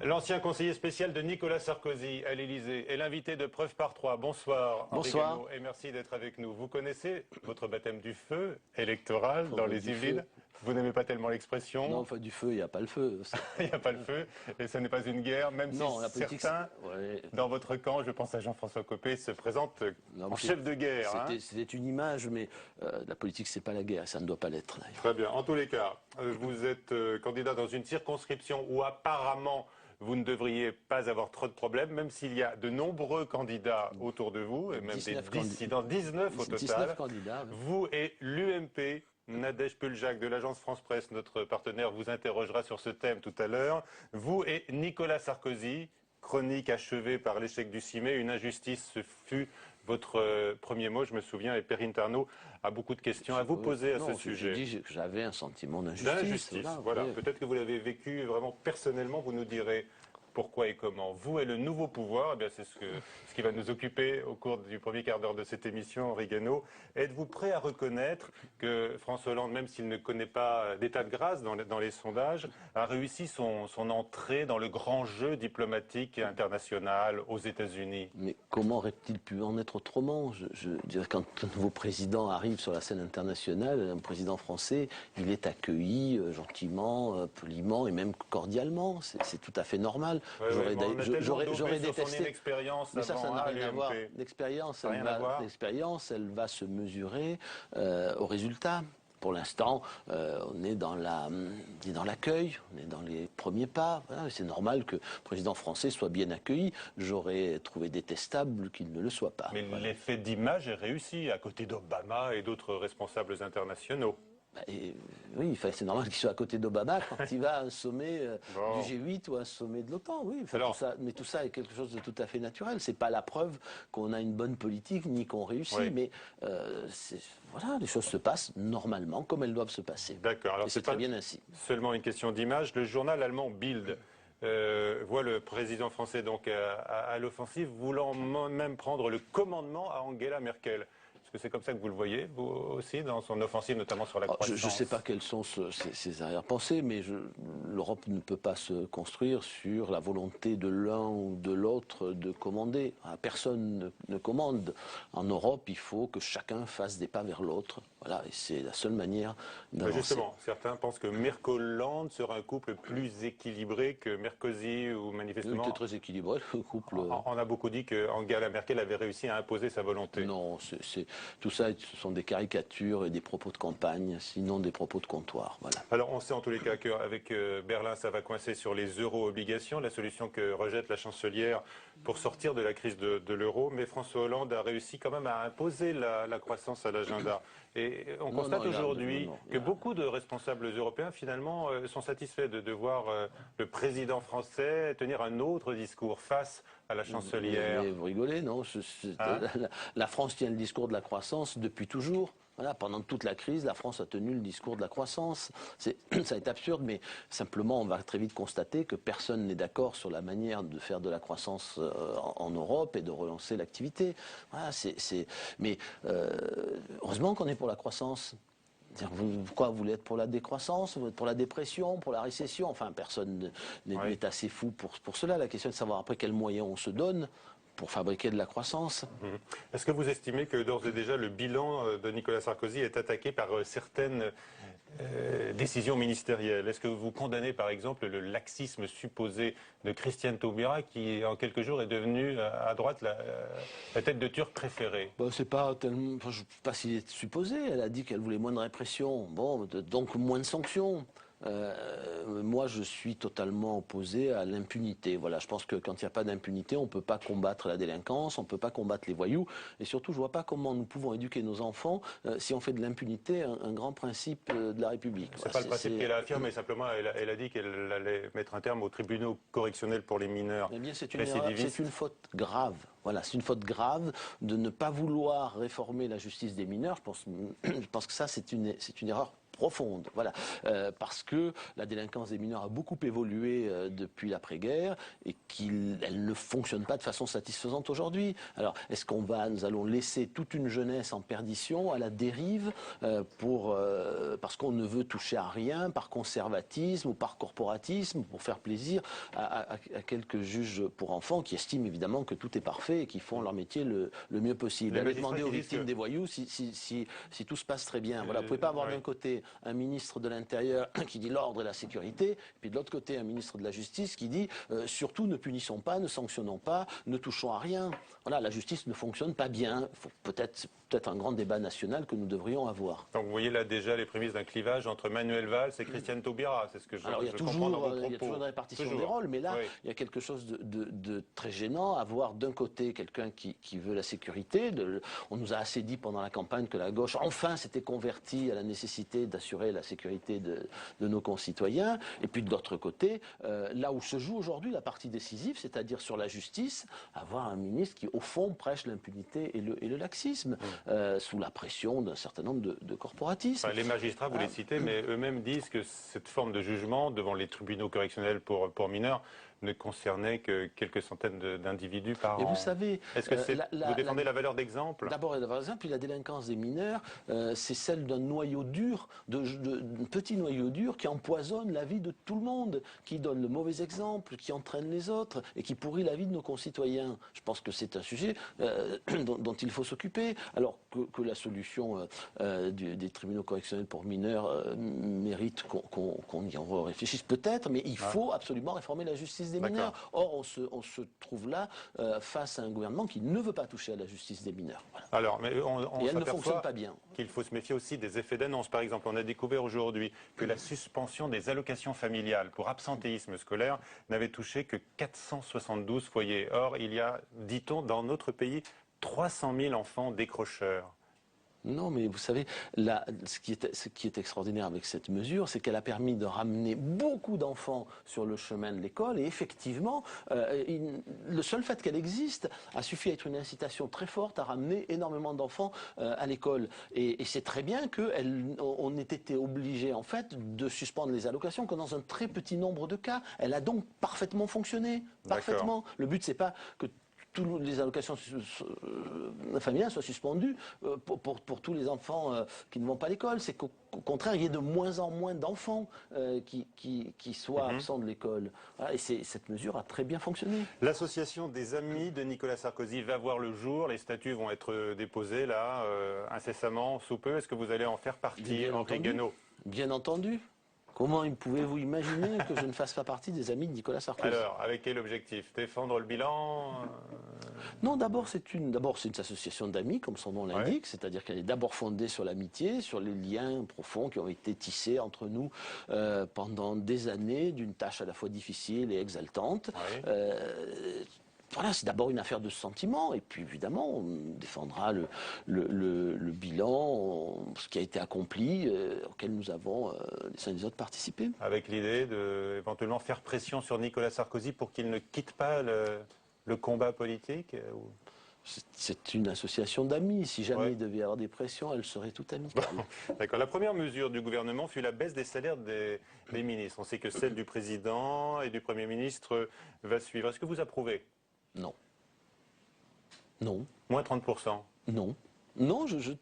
L'ancien conseiller spécial de Nicolas Sarkozy à l'Élysée est l'invité de Preuve par 3. Bonsoir. Bonsoir. Henri Guénaud, et merci d'être avec nous. Vous connaissez votre baptême du feu électoral dans les Yvelines? Vous n'aimez pas tellement l'expression? Non, enfin du feu, il n'y a pas le feu. Il n'y a pas le feu, et ce n'est pas une guerre, même non, si la politique, certains, ouais. dans votre camp, je pense à Jean-François Copé, se présentent en chef de guerre. C'était une image, mais la politique, c'est pas la guerre, ça ne doit pas l'être. Très bien. En tous les cas, vous êtes candidat dans une circonscription où apparemment vous ne devriez pas avoir trop de problèmes, même s'il y a de nombreux candidats autour de vous, et même 19 au total. 19 candidats. Oui. Vous et l'UMP, Nadège Puljac de l'agence France-Presse, notre partenaire, vous interrogera sur ce thème tout à l'heure. Vous et Nicolas Sarkozy, chronique achevée par l'échec du 6 mai, une injustice, ce fut votre premier mot, je me souviens, et Perrine Tarnaud a beaucoup de questions à vous poser à ce sujet. J'ai dit que j'avais un sentiment d'injustice. Voilà. Peut-être que vous l'avez vécu vraiment personnellement, vous nous direz pourquoi et comment. Vous et le nouveau pouvoir, eh bien c'est ce qui va nous occuper au cours du premier quart d'heure de cette émission, Henri Guénaud. Êtes-vous prêt à reconnaître que François Hollande, même s'il ne connaît pas d'état de grâce dans les sondages, a réussi son entrée dans le grand jeu diplomatique international aux États-Unis? Mais comment aurait-il pu en être autrement? Je dirais, quand un nouveau président arrive sur la scène internationale, un président français, il est accueilli gentiment, poliment et même cordialement. C'est tout à fait normal. J'aurais détesté. Mais ça n'a rien à voir. L'expérience, elle va se mesurer au résultat. Pour l'instant, on est dans l'accueil, on est dans les premiers pas. Voilà, c'est normal que le président français soit bien accueilli. J'aurais trouvé détestable qu'il ne le soit pas. Mais l'effet d'image est réussi, à côté d'Obama et d'autres responsables internationaux. Oui, c'est normal qu'il soit à côté d'Obama quand il va à un sommet du G8 ou à un sommet de l'OTAN. Oui, mais tout ça est quelque chose de tout à fait naturel. C'est pas la preuve qu'on a une bonne politique ni qu'on réussit, mais voilà, les choses se passent normalement comme elles doivent se passer. D'accord. Alors c'est très bien ainsi. Seulement une question d'image. Le journal allemand Bild voit le président français donc à l'offensive, voulant même prendre le commandement à Angela Merkel. Est-ce que c'est comme ça que vous le voyez, vous aussi, dans son offensive, notamment sur la croissance? Je ne sais pas quelles sont ses arrière-pensées, mais l'Europe ne peut pas se construire sur la volonté de l'un ou de l'autre de commander. Personne ne commande. En Europe, il faut que chacun fasse des pas vers l'autre. Voilà, et c'est la seule manière d'avancer. Justement, certains pensent que Merkel-Hollande sera un couple plus équilibré que Merkozy ou manifestement... Oui, très équilibré, le couple... On a beaucoup dit qu'Angela Merkel avait réussi à imposer sa volonté. Non, tout ça, ce sont des caricatures et des propos de campagne, sinon des propos de comptoir. Voilà. Alors, on sait en tous les cas qu'avec Berlin, ça va coincer sur les euro-obligations, la solution que rejette la chancelière pour sortir de la crise de l'euro. Mais François Hollande a réussi quand même à imposer la croissance à l'agenda. Et on constate aujourd'hui que beaucoup de responsables européens, finalement, sont satisfaits de voir le président français tenir un autre discours face à la chancelière. Mais vous rigolez, non? La France tient le discours de la croissance depuis toujours. Voilà, pendant toute la crise, la France a tenu le discours de la croissance. Ça est absurde, mais simplement, on va très vite constater que personne n'est d'accord sur la manière de faire de la croissance en Europe et de relancer l'activité. Voilà, mais heureusement qu'on est pour la croissance. Pourquoi vous voulez être pour la décroissance, vous êtes pour la dépression, pour la récession? Enfin, personne n'est assez fou pour cela. La question est de savoir après quels moyens on se donne pour fabriquer de la croissance. Est-ce que vous estimez que d'ores et déjà le bilan de Nicolas Sarkozy est attaqué par certaines décisions ministérielles? Est-ce que vous condamnez par exemple le laxisme supposé de Christiane Taubira qui en quelques jours est devenue à droite la tête de Turc préférée? C'est pas tellement, je ne sais pas s'il est supposé, elle a dit qu'elle voulait moins de répression, donc moins de sanctions. Moi, je suis totalement opposé à l'impunité. Voilà, je pense que quand il n'y a pas d'impunité, on ne peut pas combattre la délinquance, on ne peut pas combattre les voyous, et surtout, je ne vois pas comment nous pouvons éduquer nos enfants si on fait de l'impunité un grand principe de la République. C'est pas le principe qu'elle a affirmé, simplement, elle a dit qu'elle allait mettre un terme aux tribunaux correctionnels pour les mineurs. Eh bien, c'est une faute grave. Voilà, c'est une faute grave de ne pas vouloir réformer la justice des mineurs. Je pense que ça, c'est une erreur profonde. Voilà. Parce que la délinquance des mineurs a beaucoup évolué depuis l'après-guerre et qu'elle ne fonctionne pas de façon satisfaisante aujourd'hui. Alors, est-ce nous allons laisser toute une jeunesse en perdition, à la dérive, parce qu'on ne veut toucher à rien, par conservatisme ou par corporatisme, pour faire plaisir à quelques juges pour enfants qui estiment évidemment que tout est parfait et qui font leur métier le mieux possible. Allez demander aux victimes des voyous si tout se passe très bien. Voilà, vous ne pouvez pas avoir d'un côté un ministre de l'Intérieur qui dit l'ordre et la sécurité, et puis de l'autre côté un ministre de la Justice qui dit surtout ne punissons pas, ne sanctionnons pas, ne touchons à rien. Voilà, la justice ne fonctionne pas bien. Peut-être un grand débat national que nous devrions avoir. Donc vous voyez là déjà les prémices d'un clivage entre Manuel Valls et Christiane Taubira, c'est ce que je comprends dans vos propos. Il y a toujours une répartition des rôles, mais là, il y a quelque chose de très gênant à voir d'un côté quelqu'un qui veut la sécurité. On nous a assez dit pendant la campagne que la gauche, enfin, s'était convertie à la nécessité d'assurer la sécurité de nos concitoyens. Et puis de l'autre côté, là où se joue aujourd'hui la partie décisive, c'est-à-dire sur la justice, avoir un ministre qui, au fond, prêche l'impunité et le laxisme, sous la pression d'un certain nombre de corporatismes. Enfin, les magistrats, vous les citez, mais eux-mêmes disent que cette forme de jugement devant les tribunaux correctionnels pour mineurs ne concernait que quelques centaines d'individus par an. Et vous savez... Est-ce que vous défendez la valeur d'exemple? D'abord, la valeur d'exemple, puis la délinquance des mineurs, c'est celle d'un noyau dur, d'un petit noyau dur qui empoisonne la vie de tout le monde, qui donne le mauvais exemple, qui entraîne les autres et qui pourrit la vie de nos concitoyens. Je pense que c'est un sujet dont il faut s'occuper, alors que la solution des tribunaux correctionnels pour mineurs mérite qu'on y réfléchisse peut-être, mais il faut absolument réformer la justice des mineurs. Or, on se trouve là face à un gouvernement qui ne veut pas toucher à la justice des mineurs. Voilà. Alors, mais on et elle ne fonctionne pas bien. Qu'il faut se méfier aussi des effets d'annonce. Par exemple, on a découvert aujourd'hui que la suspension des allocations familiales pour absentéisme scolaire n'avait touché que 472 foyers. Or, il y a, dit-on, dans notre pays, 300 000 enfants décrocheurs. Non, mais vous savez, ce qui est extraordinaire avec cette mesure, c'est qu'elle a permis de ramener beaucoup d'enfants sur le chemin de l'école. Et effectivement, le seul fait qu'elle existe a suffi à être une incitation très forte à ramener énormément d'enfants à l'école. Et c'est très bien qu'on ait été obligé, en fait, de suspendre les allocations que dans un très petit nombre de cas. Elle a donc parfaitement fonctionné. Parfaitement. Le but, c'est pas que toutes les allocations familiales soient suspendues pour tous les enfants qui ne vont pas à l'école. C'est qu'au contraire, il y ait de moins en moins d'enfants qui soient absents de l'école. Voilà, et cette mesure a très bien fonctionné. L'association des amis de Nicolas Sarkozy va voir le jour. Les statuts vont être déposés là, incessamment, sous peu. Est-ce que vous allez en faire partie, Henri Guénaud? Bien entendu. Comment pouvez-vous imaginer que je ne fasse pas partie des amis de Nicolas Sarkozy? Alors, avec quel objectif? Défendre le bilan? Non, d'abord c'est une association d'amis, comme son nom l'indique, c'est-à-dire qu'elle est d'abord fondée sur l'amitié, sur les liens profonds qui ont été tissés entre nous pendant des années, d'une tâche à la fois difficile et exaltante. Voilà, c'est d'abord une affaire de sentiment, et puis évidemment, on défendra le bilan, ce qui a été accompli, auquel nous avons les uns et les autres participé. Avec l'idée d'éventuellement faire pression sur Nicolas Sarkozy pour qu'il ne quitte pas le combat politique C'est une association d'amis. Si jamais il devait y avoir des pressions, elle serait toute amicale. D'accord. La première mesure du gouvernement fut la baisse des salaires des ministres. On sait que celle du président et du Premier ministre va suivre. Est-ce que vous approuvez? Non. Non. Moins 30%? Non. Non, je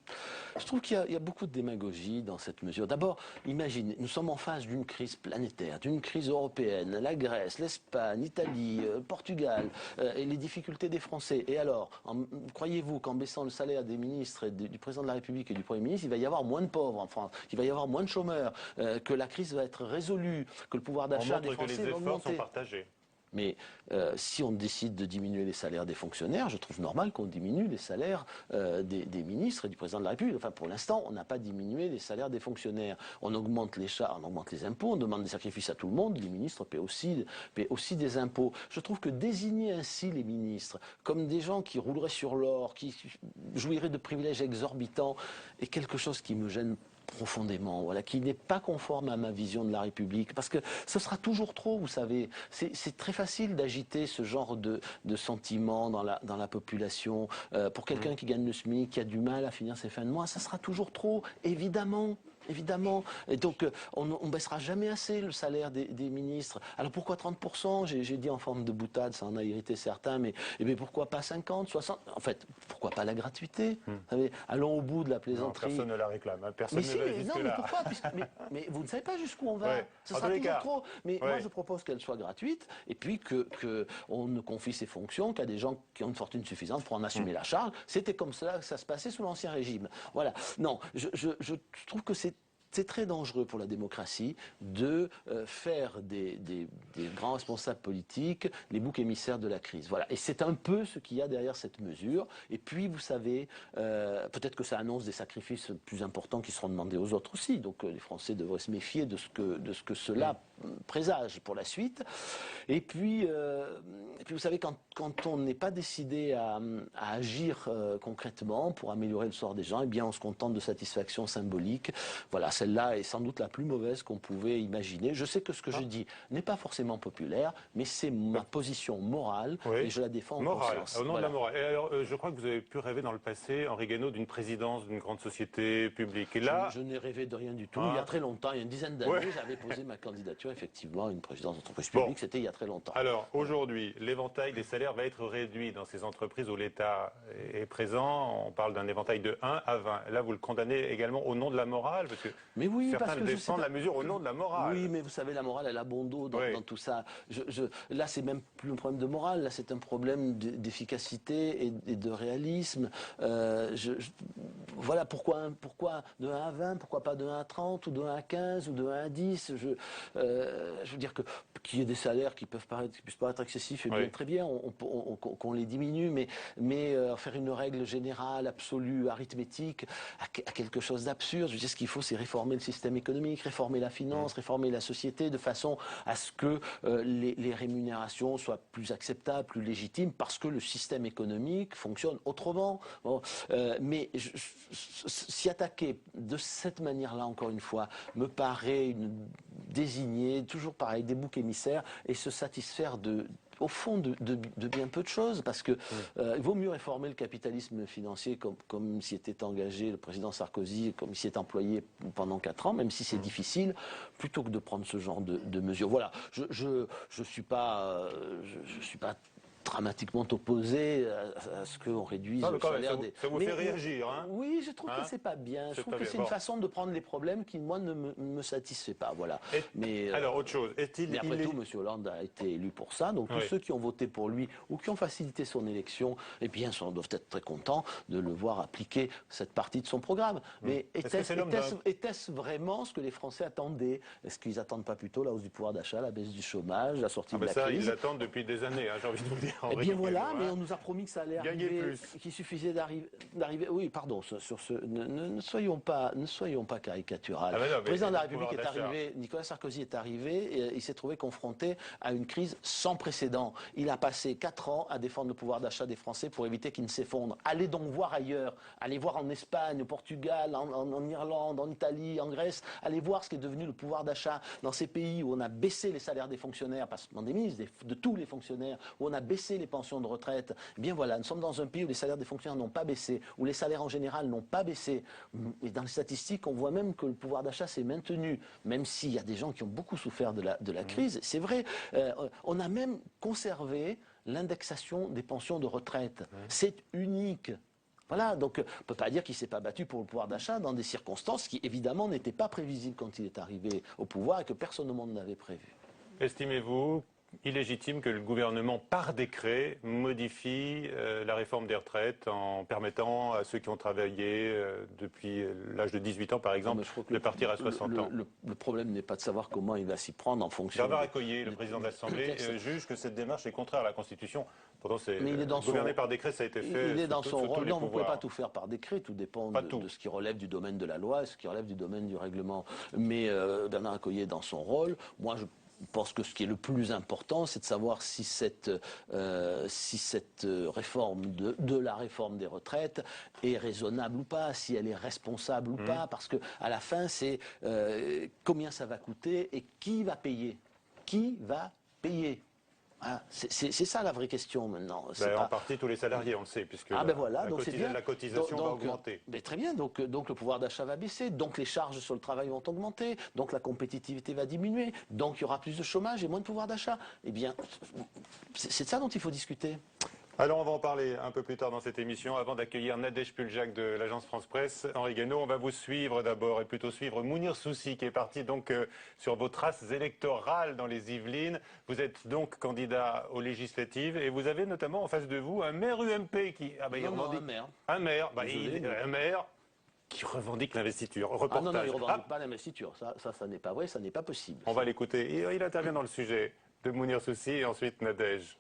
trouve qu'il y a beaucoup de démagogie dans cette mesure. D'abord, imaginez, nous sommes en face d'une crise planétaire, d'une crise européenne, la Grèce, l'Espagne, l'Italie, le Portugal, et les difficultés des Français. Et alors, croyez-vous qu'en baissant le salaire des ministres, et du président de la République et du Premier ministre, il va y avoir moins de pauvres en France, qu'il va y avoir moins de chômeurs, que la crise va être résolue, que le pouvoir d'achat des Français va augmenter? On montre que les efforts sont partagés. Mais si on décide de diminuer les salaires des fonctionnaires, je trouve normal qu'on diminue les salaires des ministres et du président de la République. Enfin, pour l'instant, on n'a pas diminué les salaires des fonctionnaires. On augmente les charges, on augmente les impôts, on demande des sacrifices à tout le monde. Les ministres paient aussi des impôts. Je trouve que désigner ainsi les ministres comme des gens qui rouleraient sur l'or, qui jouiraient de privilèges exorbitants, est quelque chose qui me gêne profondément, voilà, qui n'est pas conforme à ma vision de la République, parce que ce sera toujours trop, vous savez. C'est très facile d'agiter ce genre de sentiments dans la population. Pour quelqu'un qui gagne le SMIC, qui a du mal à finir ses fins de mois, ça sera toujours trop, évidemment. Évidemment. Et donc, on ne baissera jamais assez le salaire des ministres. Alors pourquoi 30%? J'ai dit en forme de boutade, ça en a irrité certains, mais pourquoi pas 50, 60? En fait, pourquoi pas la gratuité? Vous savez, allons au bout de la plaisanterie. Non, personne ne la réclame, hein. Personne Mais ne si, va mais jusque non, là. mais pourquoi? Mais vous ne savez pas jusqu'où on va. Ouais. Ce En sera tous les toujours cas. trop. Mais Ouais. moi, je propose qu'elle soit gratuite et puis que on ne confie ses fonctions qu'à des gens qui ont une fortune suffisante pour en assumer la charge. C'était comme cela que ça se passait sous l'Ancien Régime. Voilà. Non, je trouve que c'est très dangereux pour la démocratie de faire des grands responsables politiques les boucs émissaires de la crise. Voilà. Et c'est un peu ce qu'il y a derrière cette mesure. Et puis, vous savez, peut-être que ça annonce des sacrifices plus importants qui seront demandés aux autres aussi. Donc, les Français devraient se méfier de ce que cela présage pour la suite. Et puis vous savez, quand on n'est pas décidé à agir concrètement pour améliorer le sort des gens, eh bien, on se contente de satisfaction symbolique. Voilà, celle-là est sans doute la plus mauvaise qu'on pouvait imaginer. Je sais que ce que je dis n'est pas forcément populaire, mais c'est ma position morale et je la défends en conscience. Au nom de la morale. Et alors, je crois que vous avez pu rêver dans le passé, Henri Guénaud, d'une présidence d'une grande société publique. Et là, je n'ai rêvé de rien du tout. Il y a très longtemps, il y a une dizaine d'années, j'avais posé ma candidature effectivement à une présidence d'entreprise publique. C'était il y a très longtemps. Alors, aujourd'hui, l'éventail des salaires va être réduit dans ces entreprises où l'État est présent. On parle d'un éventail de 1 à 20. Là, vous le condamnez également au nom de la morale, parce que mais oui, certains parce que défendent la mesure au nom de la morale. Oui, mais vous savez, la morale, elle a bon dos dans tout ça. Là, c'est même plus un problème de morale, là, c'est un problème d'efficacité et de réalisme. Voilà pourquoi de 1 à 20, pourquoi pas de 1 à 30, ou de 1 à 15, ou de 1 à 10. Je veux dire qu'il y ait des salaires qui puissent paraître excessifs, et bien très bien, qu'on les diminue, mais faire une règle générale, absolue, arithmétique, à quelque chose d'absurde. Je veux dire, ce qu'il faut, c'est réformer le système économique, réformer la finance, réformer la société, de façon à ce que les rémunérations soient plus acceptables, plus légitimes, parce que le système économique fonctionne autrement. Bon, mais s'y attaquer de cette manière-là, encore une fois, me paraît désigner, toujours pareil, des boucs émissaires, et se satisfaire au fond de bien peu de choses, parce que il vaut mieux réformer le capitalisme financier comme s'y était engagé le président Sarkozy, comme il s'y est employé pendant 4 ans, même si c'est difficile, plutôt que de prendre ce genre de mesures. Voilà, je suis pas dramatiquement opposé à ce qu'on réduise le salaire des... Ça vous fait réagir, hein? Oui, je trouve que c'est pas bien. Je trouve que c'est une façon de prendre les problèmes qui, moi, ne me satisfait pas. Voilà. Alors, autre chose. Mais après tout, M. Hollande a été élu pour ça. Donc, tous ceux qui ont voté pour lui ou qui ont facilité son élection, eh bien, doivent être très contents de le voir appliquer cette partie de son programme. Mais était-ce vraiment ce que les Français attendaient? Est-ce qu'ils n'attendent pas plutôt la hausse du pouvoir d'achat, la baisse du chômage, la sortie de la crise? Ils l'attendent depuis des années, hein, j'ai envie de vous dire. Eh bien voilà, mais on nous a promis que ça allait arriver, qu'il suffisait d'arriver. Oui, pardon, sur ce, ne soyons pas caricatural. Le président de la République est arrivé, Nicolas Sarkozy est arrivé, et il s'est trouvé confronté à une crise sans précédent. Il a passé 4 ans à défendre le pouvoir d'achat des Français pour éviter qu'il ne s'effondre. Allez donc voir ailleurs, allez voir en Espagne, au Portugal, en Irlande, en Italie, en Grèce, allez voir ce qui est devenu le pouvoir d'achat dans ces pays où on a baissé les salaires des fonctionnaires, pas seulement des ministres, de tous les fonctionnaires, où on a baissé les pensions de retraite. Eh bien voilà, nous sommes dans un pays où les salaires des fonctionnaires n'ont pas baissé, où les salaires en général n'ont pas baissé. Et dans les statistiques, on voit même que le pouvoir d'achat s'est maintenu, même s'il y a des gens qui ont beaucoup souffert de la crise. C'est vrai, on a même conservé l'indexation des pensions de retraite. C'est unique. Voilà, donc on ne peut pas dire qu'il ne s'est pas battu pour le pouvoir d'achat dans des circonstances qui évidemment n'étaient pas prévisibles quand il est arrivé au pouvoir et que personne au monde n'avait prévu. Estimez-vous illégitime que le gouvernement, par décret, modifie la réforme des retraites en permettant à ceux qui ont travaillé depuis l'âge de 18 ans, par exemple, de partir à 60 ans? Le problème n'est pas de savoir comment il va s'y prendre en fonction... Bernard Accoyer, le président de l'Assemblée, juge que cette démarche est contraire à la Constitution. Pourtant, c'est gouverner par décret, ça a été fait. Il est dans son rôle. Non, vous ne pouvez pas tout faire par décret. Tout dépend de ce qui relève du domaine de la loi et ce qui relève du domaine du règlement. Mais Bernard Accoyer est dans son rôle. Moi, je pense que ce qui est le plus important, c'est de savoir si cette réforme de la réforme des retraites est raisonnable ou pas, si elle est responsable ou pas, parce que à la fin, c'est combien ça va coûter et qui va payer. Qui va payer? Voilà. C'est ça la vraie question maintenant. En partie tous les salariés, on le sait, puisque voilà, donc la cotisation va augmenter. Mais très bien, donc le pouvoir d'achat va baisser, donc les charges sur le travail vont augmenter, donc la compétitivité va diminuer, donc il y aura plus de chômage et moins de pouvoir d'achat. Eh bien, c'est de ça dont il faut discuter. Alors on va en parler un peu plus tard dans cette émission. Avant d'accueillir Nadège Puljac de l'agence France Presse, Henri Guénaud, on va vous suivre d'abord et plutôt suivre Mounir Soussi qui est parti donc sur vos traces électorales dans les Yvelines. Vous êtes donc candidat aux législatives et vous avez notamment en face de vous un maire UMP qui... un maire qui revendique l'investiture. Ah non, il ne revendique pas l'investiture. Ça n'est pas vrai, ça n'est pas possible. On va l'écouter. Il intervient dans le sujet de Mounir Soussi et ensuite Nadège.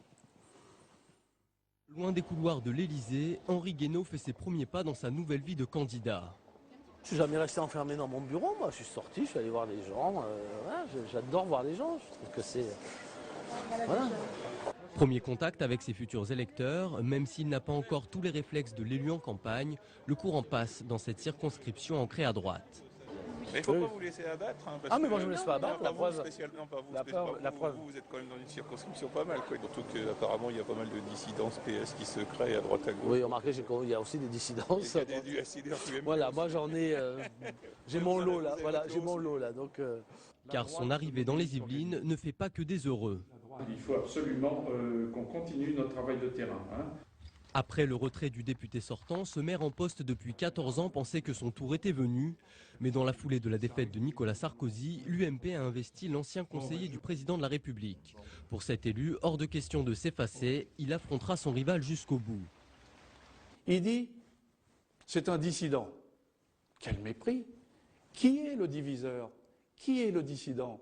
Loin des couloirs de l'Élysée, Henri Guénaud fait ses premiers pas dans sa nouvelle vie de candidat. Je suis jamais resté enfermé dans mon bureau, moi. Je suis sorti, je suis allé voir les gens. J'adore voir les gens. Je trouve que c'est... Voilà. Premier contact avec ses futurs électeurs, même s'il n'a pas encore tous les réflexes de l'élu en campagne, le courant passe dans cette circonscription ancrée à droite. Mais il ne faut pas vous laisser abattre. Hein, mais moi je ne me laisse pas abattre. Vous êtes quand même dans une circonscription pas mal. Surtout qu'apparemment il y a pas mal de dissidences PS qui se créent à droite à gauche. Oui, remarquez, il y a aussi des dissidences. Il y a des USIDR, voilà, moi j'en ai... j'ai mon lot là. Voilà, j'ai mon lot là. Donc, Car son arrivée dans les Yvelines ne fait pas que des heureux. Il faut absolument qu'on continue notre travail de terrain. Après le retrait du député sortant, ce maire en poste depuis 14 ans pensait que son tour était venu. Mais dans la foulée de la défaite de Nicolas Sarkozy, l'UMP a investi l'ancien conseiller du président de la République. Pour cet élu, hors de question de s'effacer, il affrontera son rival jusqu'au bout. Il dit, c'est un dissident. Quel mépris! Qui est le diviseur? Qui est le dissident?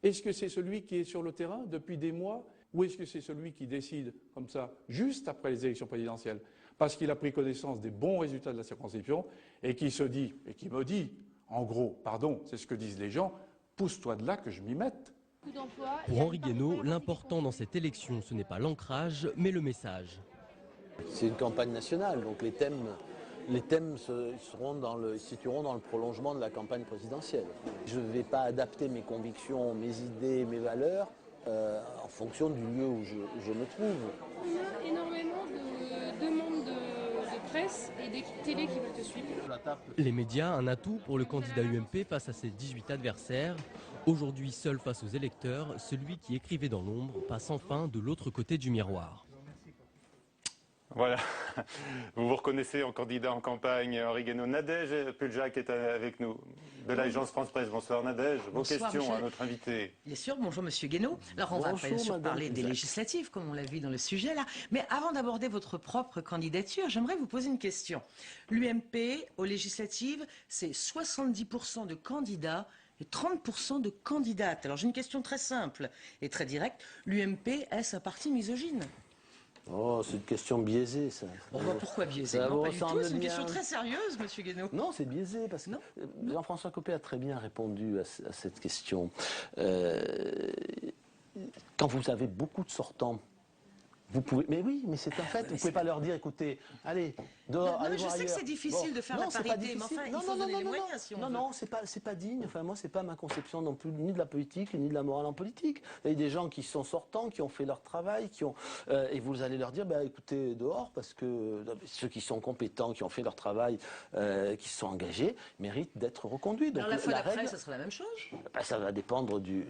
Est-ce que c'est celui qui est sur le terrain depuis des mois? Ou est-ce que c'est celui qui décide comme ça, juste après les élections présidentielles, parce qu'il a pris connaissance des bons résultats de la circonscription et qui se dit, et qui me dit, en gros, pardon, c'est ce que disent les gens, pousse-toi de là que je m'y mette. Pour Henri Guénaud, l'important dans cette élection, ce n'est pas l'ancrage, mais le message. C'est une campagne nationale, donc les thèmes se situeront dans le prolongement de la campagne présidentielle. Je ne vais pas adapter mes convictions, mes idées, mes valeurs en fonction du lieu où je me trouve. On a énormément de demandes de presse et des télés qui veulent te suivre. Les médias, un atout pour le candidat UMP face à ses 18 adversaires. Aujourd'hui, seul face aux électeurs, celui qui écrivait dans l'ombre passe enfin de l'autre côté du miroir. Voilà, vous vous reconnaissez en candidat en campagne, Henri Guénaud. Nadège Puljac est avec nous, de l'agence France Presse. Bonsoir Nadège, vos questions monsieur. À notre invité. Bien sûr, bonjour Monsieur Guénaud. Alors on va bien sûr parler des législatives, comme on l'a vu dans le sujet là. Mais avant d'aborder votre propre candidature, j'aimerais vous poser une question. L'UMP aux législatives, c'est 70% de candidats et 30% de candidates. Alors j'ai une question très simple et très directe. L'UMP, est-ce un parti misogyne ? Oh, c'est une question biaisée, ça. Pourquoi biaisée? Non, pas du tout. C'est une question très sérieuse, Monsieur Guénaud. Non, c'est biaisé, parce que Jean-François Copé a très bien répondu à cette question. Quand vous avez beaucoup de sortants, vous pouvez... Mais oui, mais c'est un fait. Vous ne pouvez pas leur dire, écoutez, allez, dehors, allez voir ailleurs. Je sais que c'est difficile de faire la parité, mais enfin, il faut donner les moyens si on veut. Non, c'est pas digne. Enfin, moi, c'est pas ma conception non plus, ni de la politique, ni de la morale en politique. Il y a des gens qui sont sortants, qui ont fait leur travail, et vous allez leur dire, écoutez, dehors, parce que ceux qui sont compétents, qui ont fait leur travail, qui se sont engagés, méritent d'être reconduits. Donc, alors la fois d'après, ça sera la même chose? Ça va dépendre du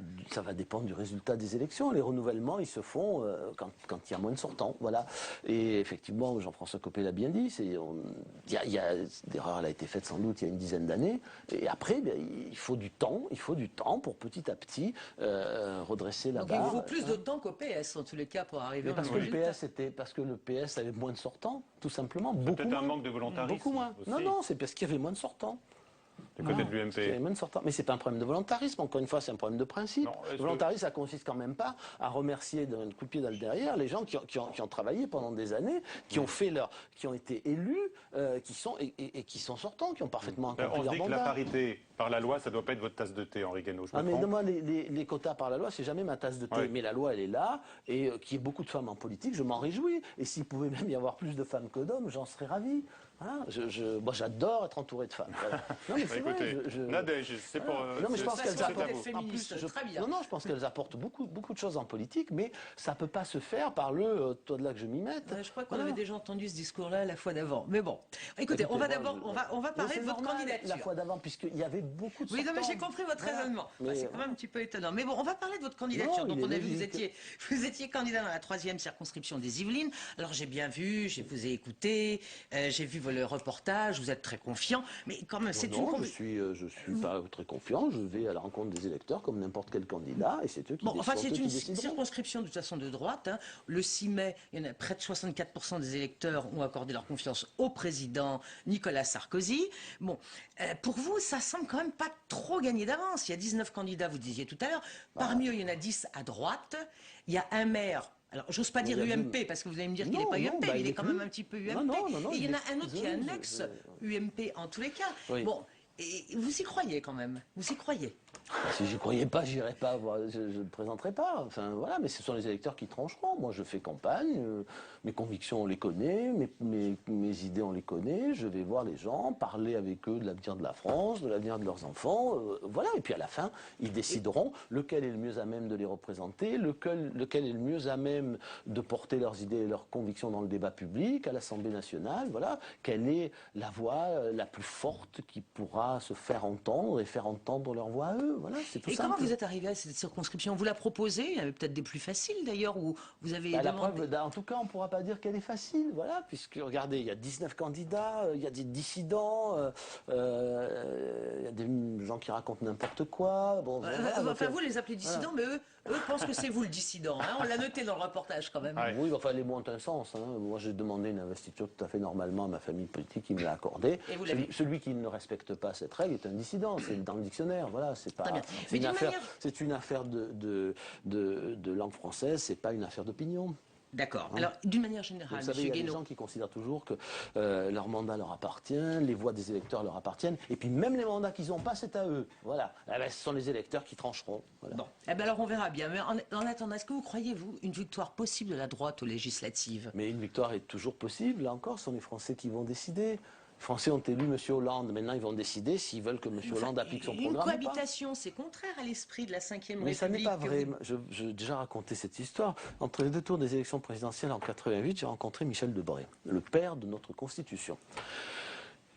résultat des élections. Les renouvellements, ils se font quand il y a moins de sortants, voilà. Et effectivement, Jean-François Copé l'a bien dit, l'erreur a été faite sans doute il y a une dizaine d'années. Et après, il faut du temps pour petit à petit redresser la barre. Donc il faut plus de temps qu'au PS en tous les cas pour arriver parce que le PS avait moins de sortants, tout simplement. Peut-être un manque de volontarisme. Beaucoup moins. Aussi. Non, c'est parce qu'il y avait moins de sortants. Du côté de l'UMP. Mais c'est pas un problème de volontarisme, encore une fois, c'est un problème de principe. Le volontarisme, ça consiste quand même pas à remercier d'un coup de pied dans le derrière les gens qui ont travaillé pendant des années, qui ont été élus, qui sont sortants, qui ont parfaitement accompli leur mandat. On dit que la parité par la loi, ça doit pas être votre tasse de thé, Henri Guénaud. Mais moi, les quotas par la loi, c'est jamais ma tasse de thé. Oui. Mais la loi, elle est là, et qu'il y ait beaucoup de femmes en politique, je m'en réjouis. Et s'il pouvait même y avoir plus de femmes que d'hommes, j'en serais ravi. Voilà. Moi, j'adore être entouré de femmes. Voilà. Non, mais c'est écoutez. Nadège, c'est pour... non, mais je pense qu'elles apportent... Très bien. Non, je pense qu'elles apportent beaucoup de choses en politique, mais ça ne peut pas se faire par toi de là que je m'y mette. Je crois qu'on avait déjà entendu ce discours-là la fois d'avant. Mais bon, écoutez, on va parler de votre candidature. La fois d'avant, puisqu'il y avait beaucoup de... Oui, non, mais j'ai compris votre raisonnement. C'est quand même un petit peu étonnant. Mais bon, on va parler de votre candidature. Donc on a vu que vous étiez candidat dans la 3e circonscription des Yvelines. Alors j'ai bien vu, je vous ai écouté, j'ai vu le reportage, vous êtes très confiant, mais quand même, c'est une... Je suis pas très confiant, je vais à la rencontre des électeurs comme n'importe quel candidat, et c'est eux qui décident. Enfin, c'est une circonscription de toute façon de droite. Hein. Le 6 mai, il y en a près de 64% des électeurs ont accordé leur confiance au président Nicolas Sarkozy. Bon, pour vous, ça semble quand même pas trop gagné d'avance. Il y a 19 candidats, vous disiez tout à l'heure. Parmi eux, il y en a 10 à droite. Il y a un maire... Alors, j'ose pas dire UMP, parce que vous allez me dire qu'il n'est pas UMP, mais il est quand même un petit peu UMP. Et il y en a un autre qui est un ex-UMP en tous les cas. Oui. Bon, et vous y croyez quand même? Vous y croyez? Si j'y croyais pas, j'irais pas, je ne me présenterais pas. Enfin voilà, mais ce sont les électeurs qui trancheront. Moi, je fais campagne, mes convictions on les connaît, mes idées on les connaît. Je vais voir les gens, parler avec eux de l'avenir de la France, de l'avenir de leurs enfants. Voilà, et puis à la fin, ils décideront lequel est le mieux à même de les représenter, lequel est le mieux à même de porter leurs idées et leurs convictions dans le débat public, à l'Assemblée nationale. Voilà, quelle est la voix la plus forte qui pourra se faire entendre et faire entendre leur voix à eux. Voilà, c'est tout simple. Comment vous êtes arrivé à cette circonscription? Vous la proposez? Il y avait peut-être des plus faciles d'ailleurs, où vous avez demandé... La preuve, en tout cas, on ne pourra pas dire qu'elle est facile, voilà, puisque regardez, il y a 19 candidats, il y a des dissidents, il y a des gens qui racontent n'importe quoi. Bon, enfin, vous les appelez dissidents, mais eux pensent que c'est vous le dissident. Hein, on l'a noté dans le reportage quand même. Oui, enfin, les mots ont un sens. Hein. Moi, j'ai demandé une investiture tout à fait normalement à ma famille politique qui me l'a accordée. Celui qui ne respecte pas cette règle est un dissident, c'est dans le dictionnaire, voilà, c'est pas... C'est une affaire de langue française, c'est pas une affaire d'opinion. D'accord. Alors, d'une manière générale, vous savez, il y a des gens qui considèrent toujours que leur mandat leur appartient, les voix des électeurs leur appartiennent, et puis même les mandats qu'ils n'ont pas, c'est à eux. Voilà. Eh ben, ce sont les électeurs qui trancheront. Voilà. Bon. Eh ben alors on verra bien. Mais en attendant, est-ce que vous croyez, vous, une victoire possible de la droite aux législatives? Mais une victoire est toujours possible. Là encore, ce sont les Français qui vont décider. Les Français ont élu M. Hollande. Maintenant, ils vont décider s'ils veulent que M. Hollande applique son programme. Une cohabitation, c'est contraire à l'esprit de la 5e République. Mais ça n'est pas vrai. J'ai déjà raconté cette histoire. Entre les 2 tours des élections présidentielles en 88, j'ai rencontré Michel Debré, le père de notre Constitution.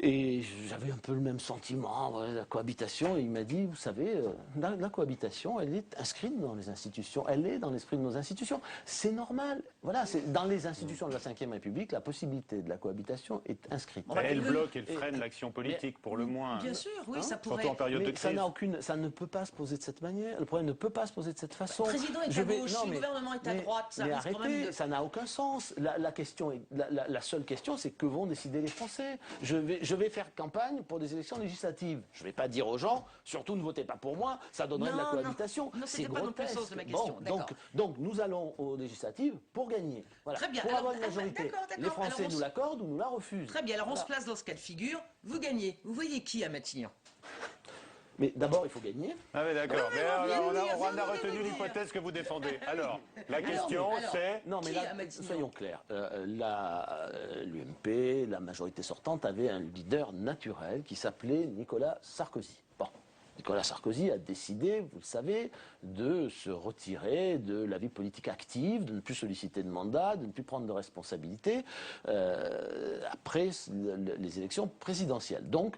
Et j'avais un peu le même sentiment, la cohabitation, et il m'a dit, vous savez, la cohabitation, elle est inscrite dans les institutions, elle est dans l'esprit de nos institutions. C'est normal. Voilà, c'est dans les institutions de la 5e République, la possibilité de la cohabitation est inscrite. Elle bloque, elle freine l'action politique, pour le moins. Bien sûr, oui, ça pourrait... Surtout en période de crise. Ça ne peut pas se poser de cette manière. Le problème ne peut pas se poser de cette façon. Le président est à gauche, le gouvernement est à droite. Ça mais risque arrêtez, quand même de... ça n'a aucun sens. La seule question, c'est que vont décider les Français. Je vais faire campagne pour des élections législatives. Je ne vais pas dire aux gens, surtout ne votez pas pour moi, ça donnerait de la cohabitation. C'est pas non plus le sens de ma question. Donc nous allons aux législatives pour gagner. Voilà. Très bien. Pour avoir une majorité. Les Français nous l'accordent ou nous la refusent. Très bien, alors on se place dans ce cas de figure. Vous gagnez. Vous voyez qui à Matignon? Mais d'abord, il faut gagner. Ah oui, d'accord. Mais on a retenu l'hypothèse que vous défendez. Alors, la question, c'est... Non, mais là, soyons clairs. L'UMP, la majorité sortante, avait un leader naturel qui s'appelait Nicolas Sarkozy. Bon. Nicolas Sarkozy a décidé, vous le savez, de se retirer de la vie politique active, de ne plus solliciter de mandat, de ne plus prendre de responsabilités après les élections présidentielles. Donc,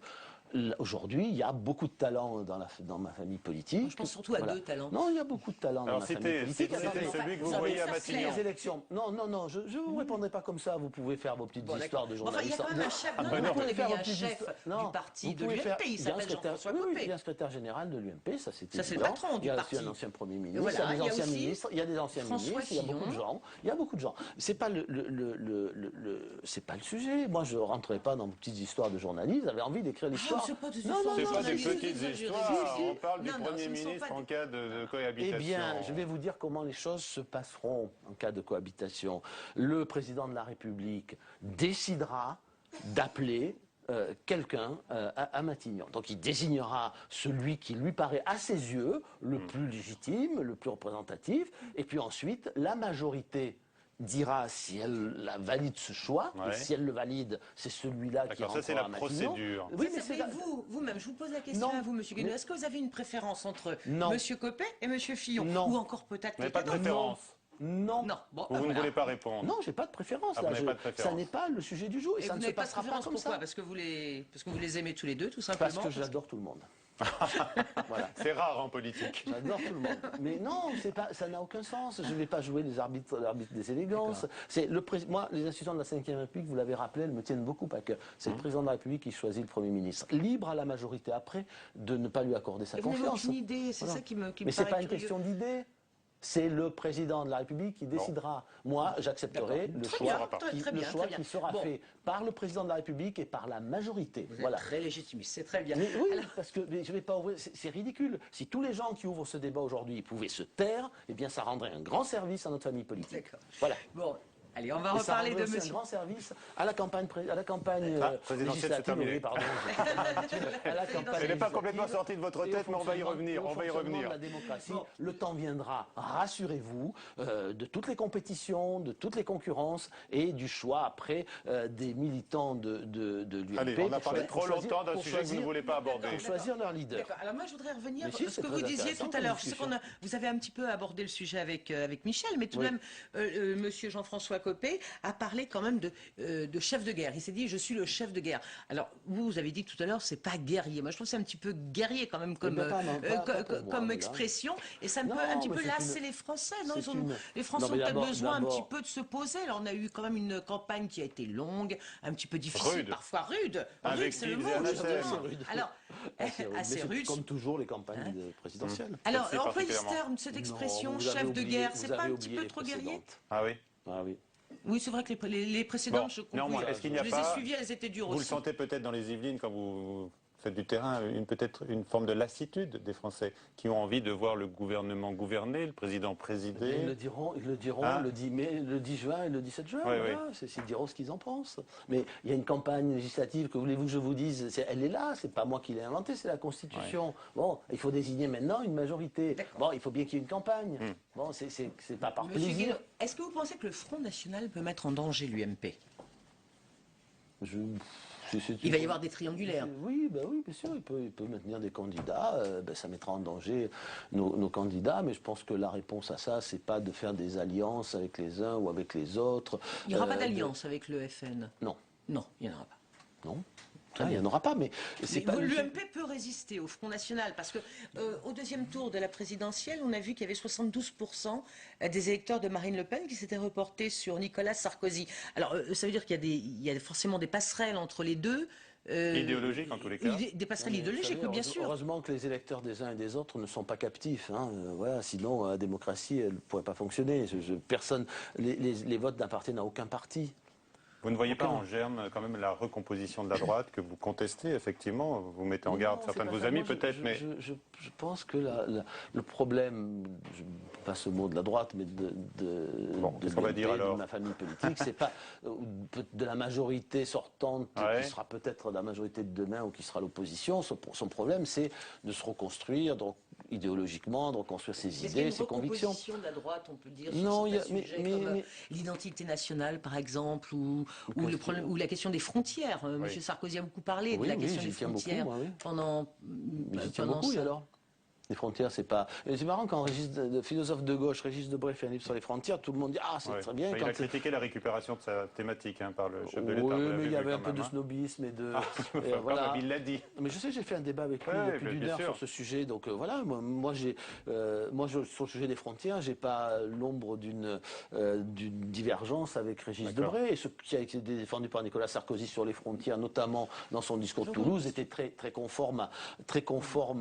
aujourd'hui, il y a beaucoup de talents dans ma famille politique. Je pense surtout à 2 talents. Non, il y a beaucoup de talents dans ma famille politique. C'était celui que vous voyez à Matignon. Les élections. Non, je ne vous répondrai pas comme ça. Vous pouvez faire vos petites histoires de journalistes. Enfin, il y a quand même un chef. Il y a un chef du parti de l'UMP. Il s'appelle Jean-François Copé. Il y a un secrétaire général de l'UMP, ça c'est évident. Ça c'est le patron du parti. Il y a un ancien Premier ministre, il y a des anciens ministres, il y a des anciens ministres, il y a beaucoup de gens. Il y a beaucoup de gens. C'est pas c'est pas le sujet. Moi, je rentrerai pas dans vos petites histoires de journalistes. J'avais envie d'écrire l'histoire. C'est pas des petites histoires, on parle du Premier ministre en cas de cohabitation. Eh bien, je vais vous dire comment les choses se passeront en cas de cohabitation. Le président de la République décidera d'appeler quelqu'un à Matignon. Donc il désignera celui qui lui paraît à ses yeux le plus légitime, le plus représentatif, et puis ensuite la majorité dira si elle valide ce choix, et si elle le valide, c'est celui-là qui rentre ça c'est la procédure. Oui, mais c'est vous-même, je vous pose la question à vous, Monsieur Guénaud. Est-ce que vous avez une préférence entre Monsieur Copé et Monsieur Fillon? Ou encore peut-être mais pas de préférence. Non. Bon, vous ne voulez pas répondre? Non, j'ai pas de préférence. Là. Ça n'est pas le sujet du jour et ça ne se passera pas comme ça. Parce que vous les aimez tous les deux, tout simplement. Parce que j'adore tout le monde. Voilà. C'est rare en politique. J'adore tout le monde. Mais non, ça n'a aucun sens. Je ne vais pas jouer l'arbitre des élégances. Moi, les institutions de la Ve République, vous l'avez rappelé, elles me tiennent beaucoup à cœur. C'est le président de la République qui choisit le Premier ministre. Libre à la majorité après de ne pas lui accorder sa confiance. Vous n'avez aucune idée, c'est ça qui me Mais ce n'est pas une question d'idée. C'est le président de la République qui décidera. Moi, j'accepterai le choix qui sera fait par le président de la République et par la majorité. Vous êtes très légitimiste, c'est très bien. Mais oui, parce que je vais pas ouvrir. C'est ridicule. Si tous les gens qui ouvrent ce débat aujourd'hui pouvaient se taire, eh bien, ça rendrait un grand service à notre famille politique. D'accord. Voilà. Bon. Allez, on va reparler de monsieur. Un grand service à la campagne législative. Oui, pardon. Elle n'est pas complètement sortie de votre tête, mais on va y revenir. On va y revenir. La démocratie, le temps viendra, rassurez-vous, de toutes les compétitions, de toutes les concurrences et du choix après des militants de l'UMP. Allez, on a parlé trop longtemps d'un sujet que vous ne voulez pas aborder. Pour choisir leur leader. D'accord. Alors moi, je voudrais revenir sur ce que vous disiez tout à l'heure. Je sais vous avez un petit peu abordé le sujet avec Michel, mais tout de même, monsieur Jean-François Copé a parlé quand même de chef de guerre. Il s'est dit, je suis le chef de guerre. Alors, vous avez dit tout à l'heure, c'est pas guerrier. Moi, je trouve que c'est un petit peu guerrier quand même comme expression. Et ça peut un petit peu lasser les Français. Non, les Français ont peut-être besoin un petit peu de se poser. Alors, on a eu quand même une campagne qui a été longue, un petit peu difficile, parfois rude. Rude, c'est le mot, justement. Alors, assez rude. Comme toujours les campagnes présidentielles. Alors, employer ce terme, cette expression, chef de guerre, c'est pas un petit peu trop guerrier? Ah oui. Ah oui. Oui, c'est vrai que les précédentes, je néanmoins, est-ce qu'il n'y a les ai suivies, elles étaient dures aussi. Vous le sentez peut-être dans les Yvelines quand vous faites du terrain, peut-être une forme de lassitude des Français qui ont envie de voir le gouvernement gouverner, le président présider. Ils le diront le 10 juin et le 17 juin. Voilà, ils diront ce qu'ils en pensent. Mais il y a une campagne législative, que voulez-vous que je vous dise, elle est là, c'est pas moi qui l'ai inventée, c'est la Constitution. Ouais. Bon, il faut désigner maintenant une majorité. Bon, il faut bien qu'il y ait une campagne. Bon, c'est pas par plaisir. Est-ce que vous pensez que le Front National peut mettre en danger l'UMP? Il va y avoir des triangulaires. Oui, bien sûr, il peut maintenir des candidats. Ça mettra en danger nos candidats, mais je pense que la réponse à ça, c'est pas de faire des alliances avec les uns ou avec les autres. Il n'y aura pas d'alliance avec le FN? Non. Non, il n'y en aura pas. Non. Il n'y en aura pas, mais c'est pas. L'UMP peut résister au Front National parce que au deuxième tour de la présidentielle, on a vu qu'il y avait 72% des électeurs de Marine Le Pen qui s'étaient reportés sur Nicolas Sarkozy. Alors, ça veut dire qu'il y a forcément des passerelles entre les deux. Idéologiques en tous les cas. Des passerelles idéologiques, bien sûr. Heureusement que les électeurs des uns et des autres ne sont pas captifs. Voilà, sinon, la démocratie, elle ne pourrait pas fonctionner. Les votes n'appartiennent à aucun parti. Vous ne voyez pas en germe quand même la recomposition de la droite que vous contestez, effectivement? Vous mettez en garde certains de vos amis peut-être, mais... Je pense que le problème, je passe le mot de la droite, mais de ma famille politique, c'est pas de la majorité sortante qui sera peut-être la majorité de demain ou qui sera l'opposition. Son problème, c'est de se reconstruire, donc idéologiquement, de reconstruire ses idées, ses convictions. Est-ce qu'il y a une recomposition de la droite, on peut dire, sur certains sujets comme l'identité nationale, par exemple, ou la question des frontières? Monsieur Sarkozy a beaucoup parlé de la question des frontières pendant alors. Les frontières, c'est pas. C'est marrant quand le philosophe de gauche, Régis Debray, fait un livre sur les frontières, tout le monde dit ah c'est très bien. Il a critiqué la récupération de sa thématique par le chef de l'État. Oui, mais il y avait un peu de snobisme et de. Voilà. Il l'a dit. Mais je sais, j'ai fait un débat avec lui depuis plus d'une heure sur ce sujet. Donc voilà, moi sur le sujet des frontières, j'ai pas l'ombre d'une divergence avec Régis Debray. Et ce qui a été défendu par Nicolas Sarkozy sur les frontières, notamment dans son discours de Toulouse, était très conforme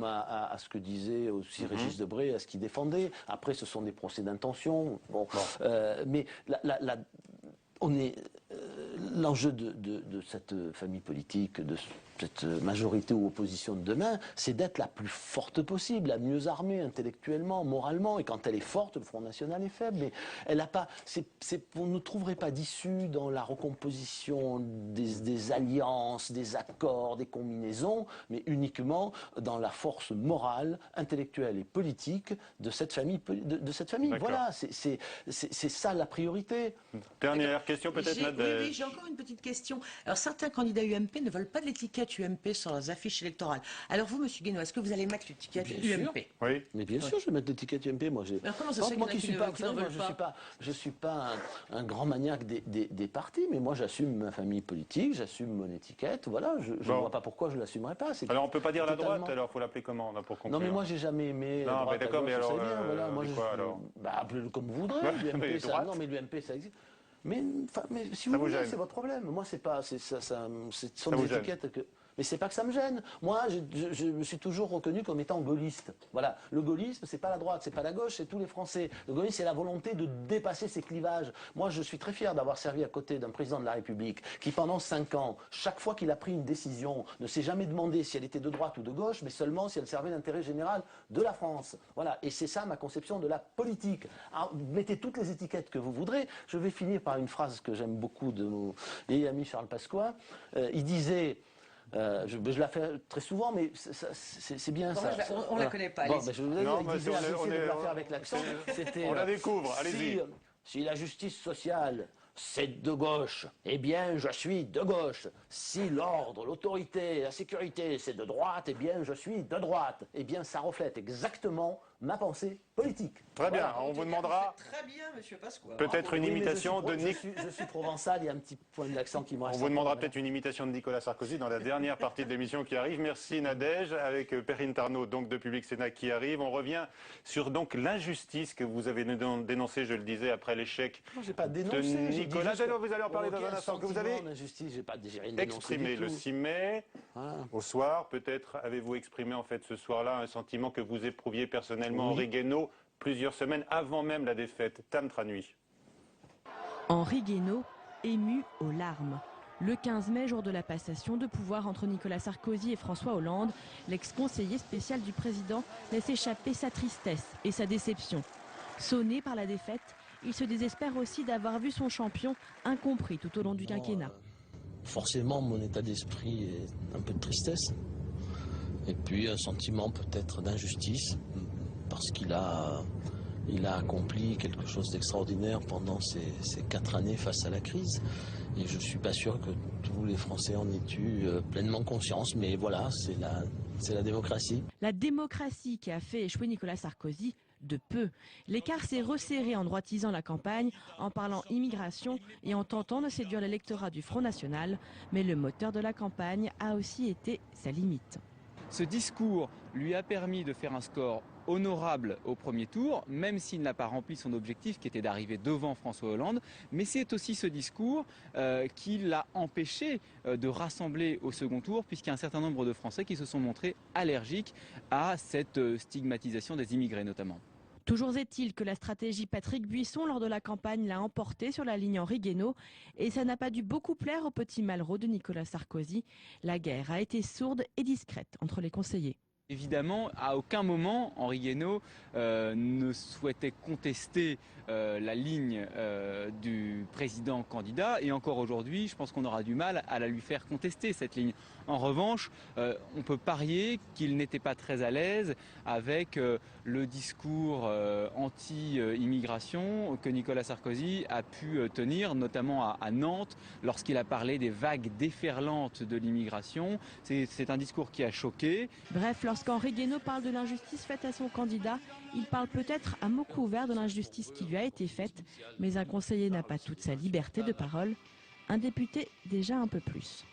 à ce que disait aussi Régis Debray, à ce qu'il défendait. Après, ce sont des procès d'intention. Mais l'enjeu de cette famille politique, de cette majorité ou opposition de demain, c'est d'être la plus forte possible, la mieux armée intellectuellement, moralement. Et quand elle est forte, le Front National est faible. Mais elle n'a pas. Vous ne trouverez pas d'issue dans la recomposition des alliances, des accords, des combinaisons, mais uniquement dans la force morale, intellectuelle et politique de cette famille. Voilà, c'est ça la priorité. Dernière question peut-être, Nadège. Oui, j'ai encore une petite question. Alors certains candidats UMP ne veulent pas de l'étiquette UMP sur leurs affiches électorales. Alors vous, Monsieur Guénot, est-ce que vous allez mettre l'étiquette UMP? Oui. Mais bien sûr, je vais mettre l'étiquette UMP. Moi, alors comment ça se fait qu'il y en a je suis pas un grand maniaque des partis, mais moi j'assume ma famille politique, j'assume mon étiquette. Voilà, je ne vois pas pourquoi je l'assumerai pas. Alors on peut pas dire la droite, alors faut l'appeler comment là, pour conclure? Non, mais moi j'ai jamais aimé. Non, mais d'accord, mais alors. Voilà, moi alors appelez-le comme vous voudrez. Mais Non, mais l'UMP ça existe. Mais si vous voulez, c'est votre problème. Moi, c'est pas, ce sont des étiquettes que. Mais c'est pas que ça me gêne. Moi, je me suis toujours reconnu comme étant gaulliste. Voilà. Le gaullisme, c'est pas la droite, c'est pas la gauche, c'est tous les Français. Le gaullisme, c'est la volonté de dépasser ces clivages. Moi, je suis très fier d'avoir servi à côté d'un président de la République qui, pendant 5 ans, chaque fois qu'il a pris une décision, ne s'est jamais demandé si elle était de droite ou de gauche, mais seulement si elle servait l'intérêt général de la France. Voilà. Et c'est ça ma conception de la politique. Alors, mettez toutes les étiquettes que vous voudrez. Je vais finir par une phrase que j'aime beaucoup de mon vieil ami Charles Pasqua. Il disait. Je la fais très souvent, mais c'est bien ça. On la connaît pas. Bon, je vous disais, de la faire avec l'accent. On la découvre, allez-y. Si la justice sociale, c'est de gauche, eh bien, je suis de gauche. Si l'ordre, l'autorité, la sécurité, c'est de droite, eh bien, je suis de droite. Eh bien, ça reflète exactement ma pensée politique. Très bien, on vous demandera. Très bien, Monsieur Pasqua. Peut-être une imitation de Je suis provençal, il y a un petit point d'accent qui me reste. On vous demandera peut-être une imitation de Nicolas Sarkozy dans la dernière partie de l'émission qui arrive. Merci Nadège, avec Perrine Tarnaud, donc de Public Sénat qui arrive. On revient sur donc l'injustice que vous avez dénoncée, je le disais, après l'échec de Nicolas. Vous allez en parler dans un instant. Que vous avez exprimé le 6 mai au soir. Peut-être avez-vous exprimé en fait ce soir-là un sentiment que vous éprouviez personnellement, Henri Guénaud, plusieurs semaines avant même la défaite. Tam Tranui. Henri Guénaud, ému aux larmes. Le 15 mai, jour de la passation de pouvoir entre Nicolas Sarkozy et François Hollande, l'ex-conseiller spécial du président laisse échapper sa tristesse et sa déception. Sonné par la défaite, il se désespère aussi d'avoir vu son champion incompris tout au long du quinquennat. Forcément, mon état d'esprit est un peu de tristesse. Et puis un sentiment peut-être d'injustice, parce qu'il a accompli quelque chose d'extraordinaire pendant ces 4 années face à la crise. Et je ne suis pas sûr que tous les Français en aient eu pleinement conscience, mais voilà, c'est la démocratie. La démocratie qui a fait échouer Nicolas Sarkozy, de peu. L'écart s'est resserré en droitisant la campagne, en parlant immigration et en tentant de séduire l'électorat du Front National. Mais le moteur de la campagne a aussi été sa limite. Ce discours lui a permis de faire un score honorable au premier tour, même s'il n'a pas rempli son objectif qui était d'arriver devant François Hollande. Mais c'est aussi ce discours qui l'a empêché de rassembler au second tour, puisqu'il y a un certain nombre de Français qui se sont montrés allergiques à cette stigmatisation des immigrés notamment. Toujours est-il que la stratégie Patrick Buisson lors de la campagne l'a emporté sur la ligne Henri Guénaud et ça n'a pas dû beaucoup plaire au petit Malraux de Nicolas Sarkozy. La guerre a été sourde et discrète entre les conseillers. Évidemment, à aucun moment, Henri Guénaud ne souhaitait contester la ligne du président candidat. Et encore aujourd'hui, je pense qu'on aura du mal à la lui faire contester, cette ligne. En revanche, on peut parier qu'il n'était pas très à l'aise avec le discours anti-immigration que Nicolas Sarkozy a pu tenir, notamment à Nantes, lorsqu'il a parlé des vagues déferlantes de l'immigration. C'est un discours qui a choqué. Bref, lorsqu'Henri Guénaud parle de l'injustice faite à son candidat, il parle peut-être à mots couverts de l'injustice qui lui a été faite, mais un conseiller n'a pas toute sa liberté de parole, un député déjà un peu plus.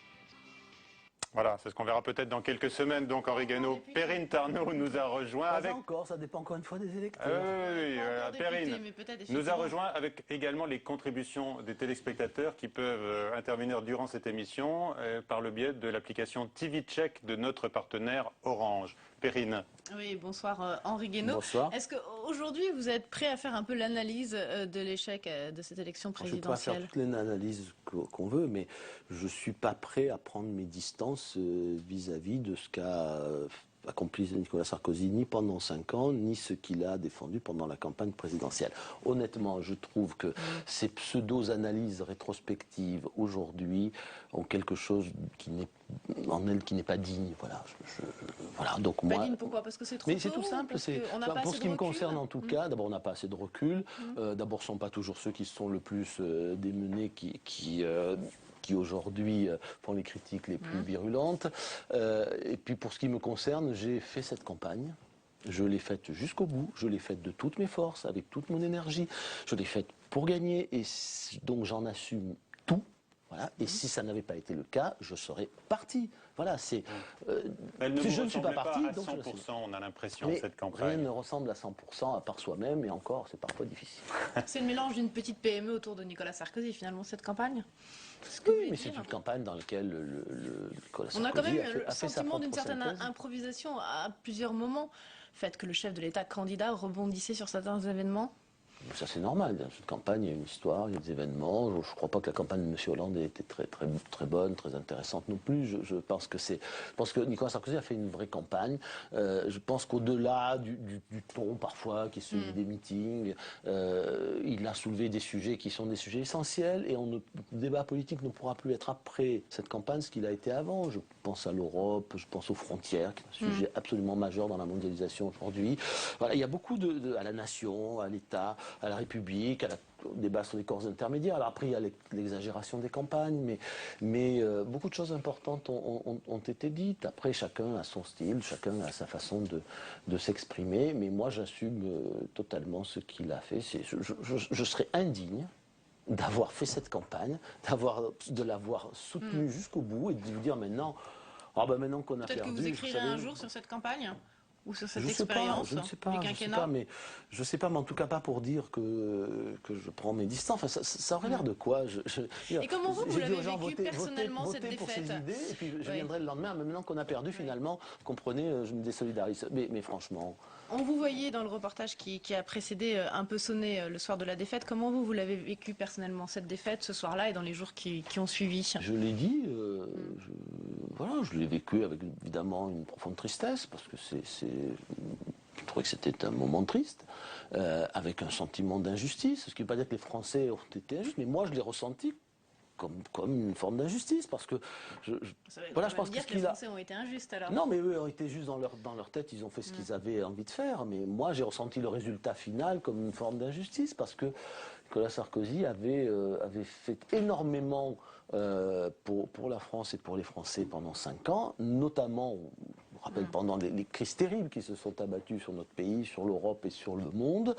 Voilà, c'est ce qu'on verra peut-être dans quelques semaines. Donc Henri Guénaud, Perrine Tarnaud nous a rejoint avec. Encore, ça dépend encore une fois des électeurs. Perrine nous a rejoint avec également les contributions des téléspectateurs qui peuvent intervenir durant cette émission par le biais de l'application TV Check de notre partenaire Orange. Perrine. Oui, bonsoir Henri Guénaud. Bonsoir. Est-ce qu'aujourd'hui, vous êtes prêt à faire un peu l'analyse de l'échec de cette élection présidentielle? Je peux pas faire toutes les analyses qu'on veut, mais je ne suis pas prêt à prendre mes distances vis-à-vis de ce qu'a accompli Nicolas Sarkozy, ni pendant 5 ans, ni ce qu'il a défendu pendant la campagne présidentielle. Honnêtement, je trouve que ces pseudo-analyses rétrospectives aujourd'hui ont quelque chose qui n'est pas digne. Voilà. Voilà. Donc moi, pas digne pourquoi? Parce que c'est trop tôt. Mais c'est tout simple. Pour ce qui me concerne en tout cas, d'abord on n'a pas assez de recul. D'abord, ce ne sont pas toujours ceux qui sont le plus démenés qui aujourd'hui font les critiques les plus virulentes. Et puis pour ce qui me concerne, j'ai fait cette campagne. Je l'ai faite jusqu'au bout, je l'ai faite de toutes mes forces, avec toute mon énergie. Je l'ai faite pour gagner et donc j'en assume tout. Voilà. Et si ça n'avait pas été le cas, je serais parti. Voilà, c'est. Je ne suis pas parti. À 100%, on a l'impression, cette campagne. Rien ne ressemble à 100% à part soi-même, et encore, c'est parfois difficile. C'est le mélange d'une petite PME autour de Nicolas Sarkozy, finalement, cette campagne. Oui, mais c'est une campagne dans laquelle Nicolas Sarkozy on a quand même le sentiment d'une certaine improvisation à plusieurs moments. Le fait que le chef de l'État candidat rebondissait sur certains événements. Ça c'est normal, dans une campagne il y a une histoire, il y a des événements. Je ne crois pas que la campagne de M. Hollande ait été très bonne, très intéressante non plus. Je pense que Nicolas Sarkozy a fait une vraie campagne. Je pense qu'au-delà du ton parfois qui est celui des meetings, il a soulevé des sujets qui sont des sujets essentiels et le débat politique ne pourra plus être après cette campagne ce qu'il a été avant. Je pense à l'Europe, je pense aux frontières, qui est un sujet absolument majeur dans la mondialisation aujourd'hui. Voilà, il y a beaucoup à la nation, à l'État, à la République, au débat sur les corps intermédiaires. Alors après, il y a l'exagération des campagnes, mais beaucoup de choses importantes ont été dites. Après, chacun a son style, chacun a sa façon de s'exprimer, mais moi, j'assume totalement ce qu'il a fait. Je serais indigne d'avoir fait cette campagne, de l'avoir soutenue jusqu'au bout et de vous dire maintenant, maintenant qu'on a perdu... Peut-être que vous écrirez un jour sur cette campagne ou sur cette expérience? Je ne sais pas, mais en tout cas pas pour dire que je prends mes distances. Enfin, ça aurait l'air de quoi? Et comment vous l'avez vécu personnellement cette défaite? Pour ces idées, et puis je viendrai le lendemain, maintenant qu'on a perdu finalement, comprenez, je me désolidarise. Mais franchement... On vous voyait dans le reportage qui a précédé un peu sonné le soir de la défaite. Comment vous l'avez vécu personnellement cette défaite ce soir-là et dans les jours qui ont suivi? Je l'ai dit, je l'ai vécu avec évidemment une profonde tristesse parce que je trouvais que c'était un moment triste, avec un sentiment d'injustice. Ce qui ne veut pas dire que les Français ont été injustes, mais moi je l'ai ressenti comme une forme d'injustice, parce que je pense que les Français ont été injustes alors. Non, mais eux ont été justes dans leur tête, ils ont fait ce qu'ils avaient envie de faire, mais moi j'ai ressenti le résultat final comme une forme d'injustice, parce que Nicolas Sarkozy avait fait énormément pour la France et pour les Français pendant 5 ans, notamment, je me rappelle, pendant les crises terribles qui se sont abattues sur notre pays, sur l'Europe et sur le monde,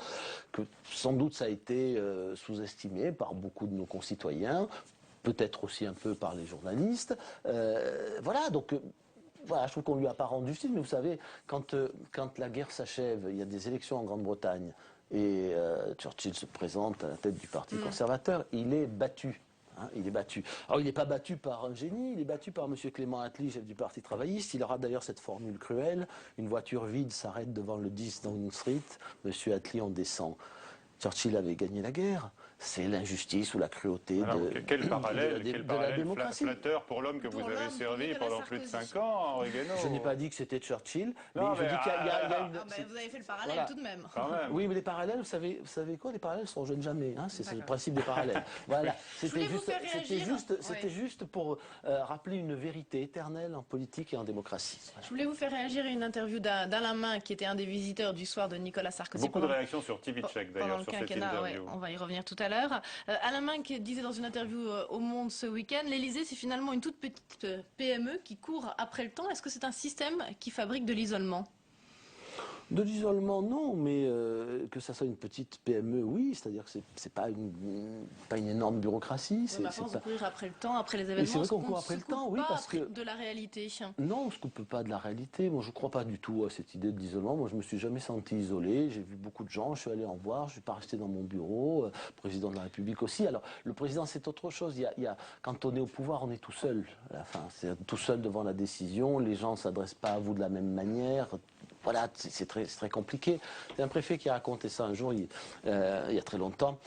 que sans doute ça a été sous-estimé par beaucoup de nos concitoyens, peut-être aussi un peu par les journalistes. Donc je trouve qu'on ne lui a pas rendu justice, mais vous savez, quand la guerre s'achève, il y a des élections en Grande-Bretagne, et Churchill se présente à la tête du Parti conservateur, il est battu. Il est battu. Alors il n'est pas battu par un génie, il est battu par M. Clément Attlee, chef du Parti travailliste. Il aura d'ailleurs cette formule cruelle, une voiture vide s'arrête devant le 10 Downing Street, M. Attlee en descend. Churchill avait gagné la guerre. C'est l'injustice ou la cruauté quel parallèle flatteur pour l'homme que vous avez servi pendant plus de 5 ans, Henri Guénaud. Je n'ai pas dit que c'était Churchill, mais je dis qu'il y a une... vous avez fait le parallèle tout de même. Oui, mais les parallèles, vous savez quoi? Les parallèles ne sont jeunes jamais. C'est le principe des parallèles. Voilà. C'était juste pour rappeler une vérité éternelle en politique et en démocratie. Je voulais vous faire réagir à une interview d'Alain Minc, qui était un des visiteurs du soir de Nicolas Sarkozy. Beaucoup de réactions sur Tibitschek d'ailleurs sur cette interview. On va y revenir tout à l'heure. Alain Minc disait dans une interview au Monde ce week-end, l'Élysée c'est finalement une toute petite PME qui court après le temps. Est-ce que c'est un système qui fabrique de l'isolement? De l'isolement, non, mais que ça soit une petite PME, oui, c'est-à-dire que c'est pas une énorme bureaucratie. C'est à force de courir après le temps, après les c'est événements, vrai qu'on court après le temps, oui, parce que de la réalité. non, on ne se coupe pas de la réalité. Moi, je ne crois pas du tout à cette idée de l'isolement. Moi, je me suis jamais senti isolé. J'ai vu beaucoup de gens, je suis allé en voir, je ne suis pas resté dans mon bureau. Président de la République aussi. Alors, le président, c'est autre chose. Quand on est au pouvoir, on est tout seul. À la fin, c'est tout seul devant la décision. Les gens ne s'adressent pas à vous de la même manière. Voilà, c'est très compliqué. C'est un préfet qui a raconté ça un jour, il y a très longtemps.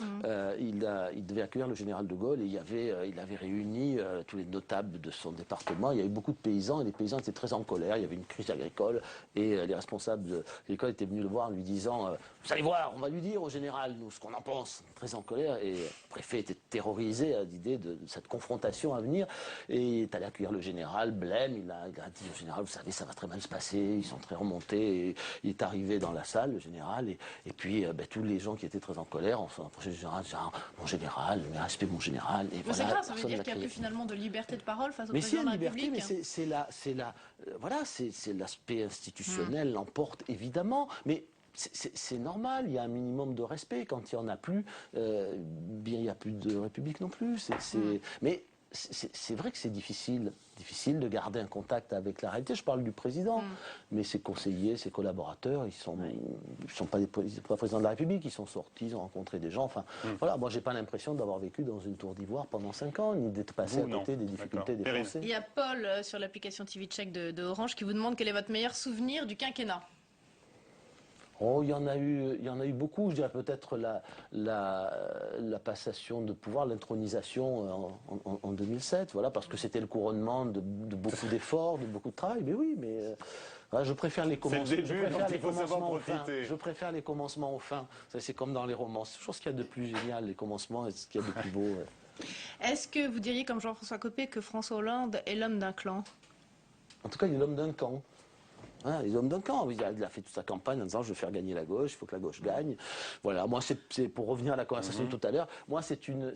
Il devait accueillir le général de Gaulle et il avait réuni tous les notables de son département. Il y avait beaucoup de paysans et les paysans étaient très en colère. Il y avait une crise agricole et les responsables de l'école étaient venus le voir en lui disant vous allez voir, on va lui dire au général nous ce qu'on en pense. Très en colère et le préfet était terrorisé à l'idée de cette confrontation à venir et il est allé accueillir le général, blême. Il a dit au général vous savez ça va très mal se passer, ils sont très remontés. Et il est arrivé dans la salle, le général, et puis tous les gens qui étaient très en colère ont approché du général, mon général, mais respect mon général. Et voilà, c'est grave, ça veut dire qu'il n'y a plus finalement de liberté de parole face au président de la République. Mais c'est l'aspect institutionnel l'emporte évidemment, mais c'est normal, il y a un minimum de respect. Quand il n'y en a plus, il n'y a plus de République non plus. Mais c'est vrai que c'est difficile de garder un contact avec la réalité. Je parle du président, mais ses conseillers, ses collaborateurs, ils sont pas présidents de la République, ils sont sortis, ils ont rencontré des gens. Enfin, voilà, moi j'ai pas l'impression d'avoir vécu dans une tour d'ivoire pendant 5 ans, ni d'être passé à côté des difficultés des Français. Il y a Paul sur l'application TV Check de Orange qui vous demande quel est votre meilleur souvenir du quinquennat. Oh, il y en a eu beaucoup. Je dirais peut-être la passation de pouvoir, l'intronisation en 2007, voilà, parce que c'était le couronnement de beaucoup d'efforts, de beaucoup de travail. Mais oui, je préfère les commencements. Je préfère les commencements aux fins. C'est comme dans les romans. C'est toujours ce qu'il y a de plus génial, les commencements, et ce qu'il y a de plus beau. Est-ce que vous diriez, comme Jean-François Copé, que François Hollande est l'homme d'un clan? En tout cas, il est l'homme d'un camp. Hein, les hommes d'un camp, il a fait toute sa campagne en disant je vais faire gagner la gauche, il faut que la gauche gagne. Voilà, moi c'est pour revenir à la conversation de tout à l'heure, moi c'est une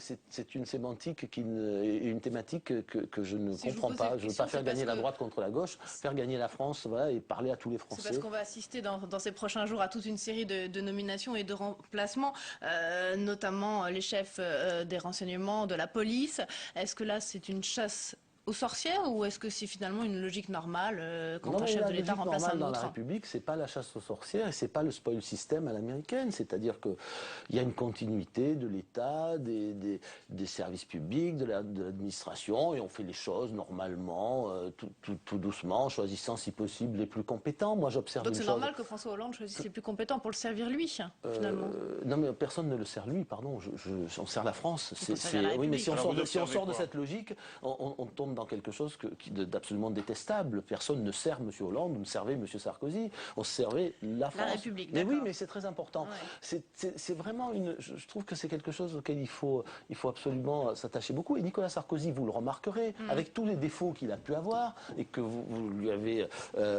sémantique une thématique que je ne comprends pas. Je ne veux pas faire gagner la droite contre la gauche, faire gagner la France, voilà, et parler à tous les Français. C'est parce qu'on va assister dans ces prochains jours à toute une série de nominations et de remplacements, notamment les chefs des renseignements, de la police. Est-ce que là c'est une chasse aux sorcières ou est-ce que c'est finalement une logique normale quand un chef de l'État remplace un autre? Dans la République, c'est pas la chasse aux sorcières et c'est pas le spoil system à l'américaine. C'est-à-dire qu'il y a une continuité de l'État, des services publics, de l'administration et on fait les choses normalement, tout doucement, en choisissant si possible les plus compétents. Moi, j'observe. Donc c'est normal que François Hollande choisisse les plus compétents pour le servir lui, finalement. Non, mais personne ne le sert lui, pardon. On sert la France. Oui, mais si on sort de cette logique, on tombe dans quelque chose d'absolument détestable. Personne ne sert M. Hollande, on servait M. Sarkozy, on servait la France. La République, mais oui, mais c'est très important. Ouais. C'est vraiment je trouve que c'est quelque chose auquel il faut absolument s'attacher beaucoup. Et Nicolas Sarkozy, vous le remarquerez, avec tous les défauts qu'il a pu avoir et que vous lui avez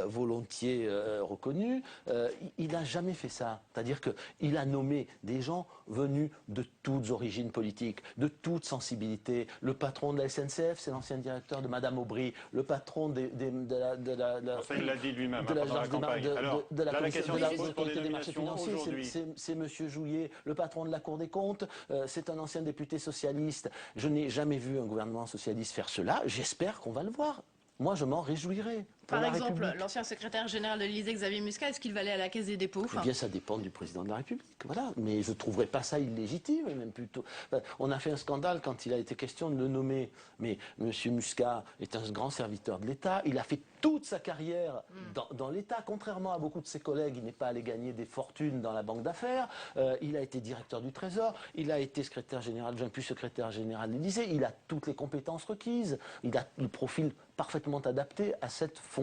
volontiers reconnu, il n'a jamais fait ça. C'est-à-dire qu'il a nommé des gens venus de toutes origines politiques, de toutes sensibilités. Le patron de la SNCF, c'est l'ancien directeur de Madame Aubry, le patron de la ça, il l'a dit lui-même de la communauté des marchés financiers, c'est Monsieur Jouillet, le patron de la Cour des comptes, c'est un ancien député socialiste. Je n'ai jamais vu un gouvernement socialiste faire cela. J'espère qu'on va le voir. Moi, je m'en réjouirai. Par exemple, l'ancien secrétaire général de l'Élysée, Xavier Muscat, est-ce qu'il va aller à la Caisse des dépôts? Eh bien, ça dépend du président de la République, voilà. Mais je ne trouverais pas ça illégitime, même plutôt. On a fait un scandale quand il a été question de le nommer. Mais M. Muscat est un grand serviteur de l'État. Il a fait toute sa carrière dans l'État. Contrairement à beaucoup de ses collègues, il n'est pas allé gagner des fortunes dans la banque d'affaires. Il a été directeur du Trésor. Il a été secrétaire général, puis secrétaire général de l'Élysée. Il a toutes les compétences requises. Il a le profil parfaitement adapté à cette fonction.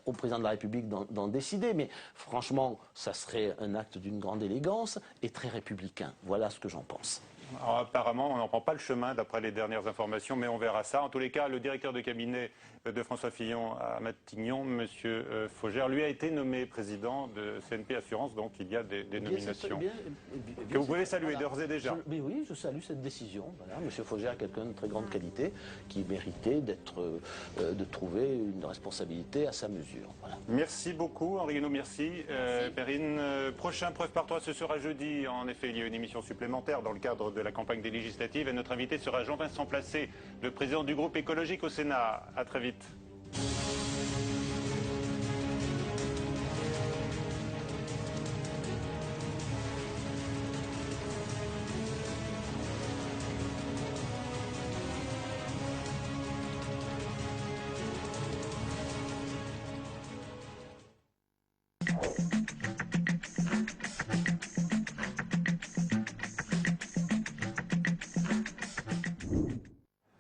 Au président de la République d'en décider, mais franchement, ça serait un acte d'une grande élégance et très républicain. Voilà ce que j'en pense. Alors, apparemment, on n'en prend pas le chemin d'après les dernières informations, mais on verra ça. En tous les cas, le directeur de cabinet de François Fillon à Matignon, M. Faugère, lui a été nommé président de CNP Assurance, donc il y a des nominations que vous pouvez saluer d'ores et déjà. Mais oui, je salue cette décision. Voilà, M. Faugère est quelqu'un de très grande qualité qui méritait de trouver une responsabilité à sa sa mesure. Voilà. Merci beaucoup, Henri Guénaud, merci. Perrine, prochain preuve par toi, ce sera jeudi. En effet, il y a une émission supplémentaire dans le cadre de la campagne des législatives. Et notre invité sera Jean-Vincent Placé, le président du groupe écologique au Sénat. À très vite.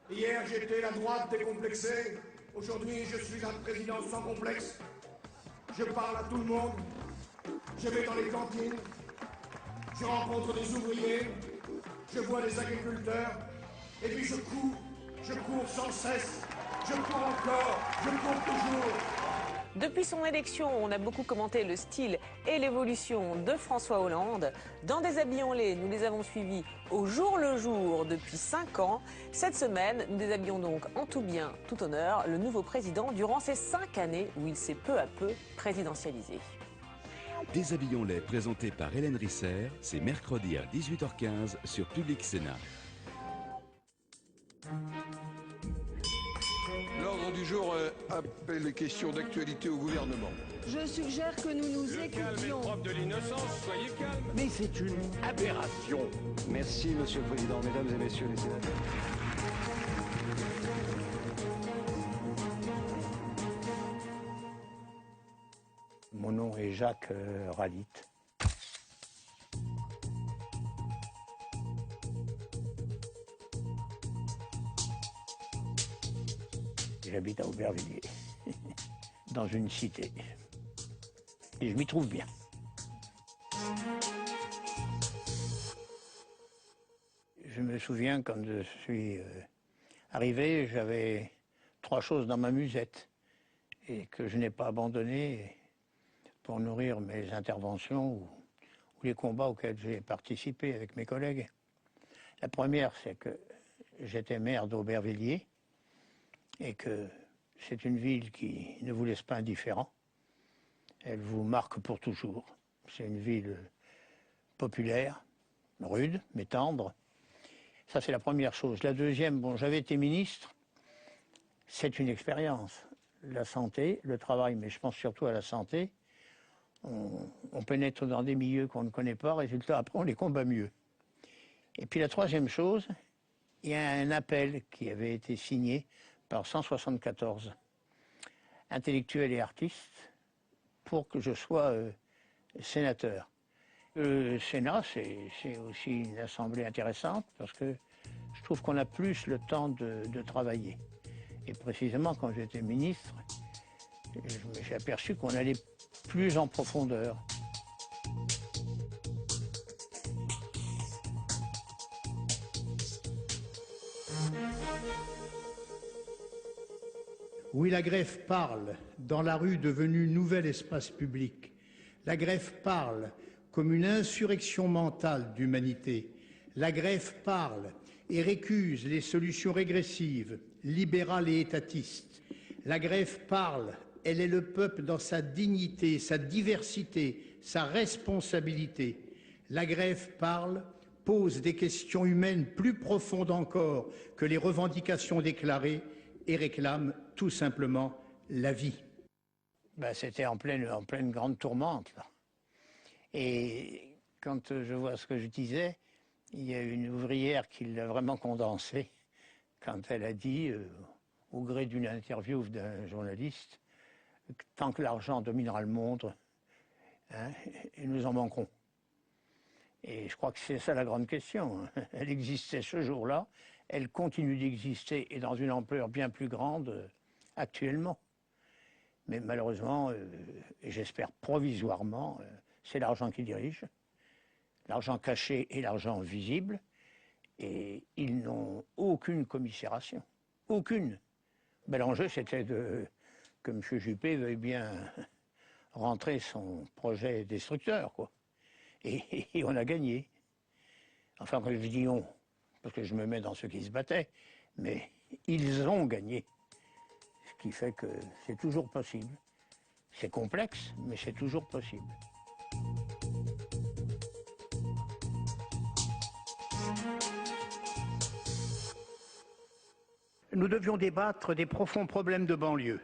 Hier, j'étais la droite décomplexée. Aujourd'hui, je suis un président sans complexe. Je parle à tout le monde. Je vais dans les cantines. Je rencontre des ouvriers. Je vois des agriculteurs. Et puis je cours sans cesse. Je cours encore. Je cours toujours. Depuis son élection, on a beaucoup commenté le style et l'évolution de François Hollande. Dans Déshabillons-les, nous les avons suivis au jour le jour depuis 5 ans. Cette semaine, nous déshabillons donc en tout bien, tout honneur, le nouveau président durant ces 5 années où il s'est peu à peu présidentialisé. Déshabillons-les, présenté par Hélène Risser, c'est mercredi à 18h15 sur Public Sénat. L'ordre du jour appelle les questions d'actualité au gouvernement. Je suggère que nous nous écoutions. Calme est de l'innocence, soyez calme. Mais c'est une aberration. Merci, Monsieur le Président, Mesdames et Messieurs les sénateurs. Mon nom est Jacques Ralit. J'habite à Aubervilliers, dans une cité. Et je m'y trouve bien. Je me souviens, quand je suis arrivé, j'avais 3 choses dans ma musette et que je n'ai pas abandonnées pour nourrir mes interventions ou les combats auxquels j'ai participé avec mes collègues. La première, c'est que j'étais maire d'Aubervilliers et que c'est une ville qui ne vous laisse pas indifférent. Elle vous marque pour toujours. C'est une ville populaire, rude, mais tendre. Ça, c'est la première chose. La deuxième, bon, j'avais été ministre. C'est une expérience. La santé, le travail, mais je pense surtout à la santé. On pénètre dans des milieux qu'on ne connaît pas. Résultat, après, on les combat mieux. Et puis la troisième chose, il y a un appel qui avait été signé par 174 intellectuels et artistes pour que je sois sénateur. Le Sénat, c'est aussi une assemblée intéressante parce que je trouve qu'on a plus le temps de travailler. Et précisément, quand j'étais ministre, j'ai aperçu qu'on allait plus en profondeur. Oui, la greffe parle, dans la rue devenue nouvel espace public. La greffe parle comme une insurrection mentale d'humanité. La greffe parle et récuse les solutions régressives, libérales et étatistes. La greffe parle, elle est le peuple dans sa dignité, sa diversité, sa responsabilité. La greffe parle, pose des questions humaines plus profondes encore que les revendications déclarées et réclame tout simplement la vie. Ben, c'était en pleine grande tourmente, là. Et quand je vois ce que je disais, il y a une ouvrière qui l'a vraiment condensé quand elle a dit, au gré d'une interview d'un journaliste, tant que l'argent dominera le monde, hein, et nous en manquerons. Et je crois que c'est ça la grande question. Elle existait ce jour-là, elle continue d'exister et dans une ampleur bien plus grande actuellement. Mais malheureusement, et j'espère provisoirement, c'est l'argent qui dirige, l'argent caché et l'argent visible, et ils n'ont aucune commisération, aucune. Ben, l'enjeu, c'était que M. Juppé veuille bien rentrer son projet destructeur, quoi. Et on a gagné. Enfin, quand je dis on, parce que je me mets dans ceux qui se battaient, mais ils ont gagné. Ce qui fait que c'est toujours possible. C'est complexe, mais c'est toujours possible. Nous devions débattre des profonds problèmes de banlieue.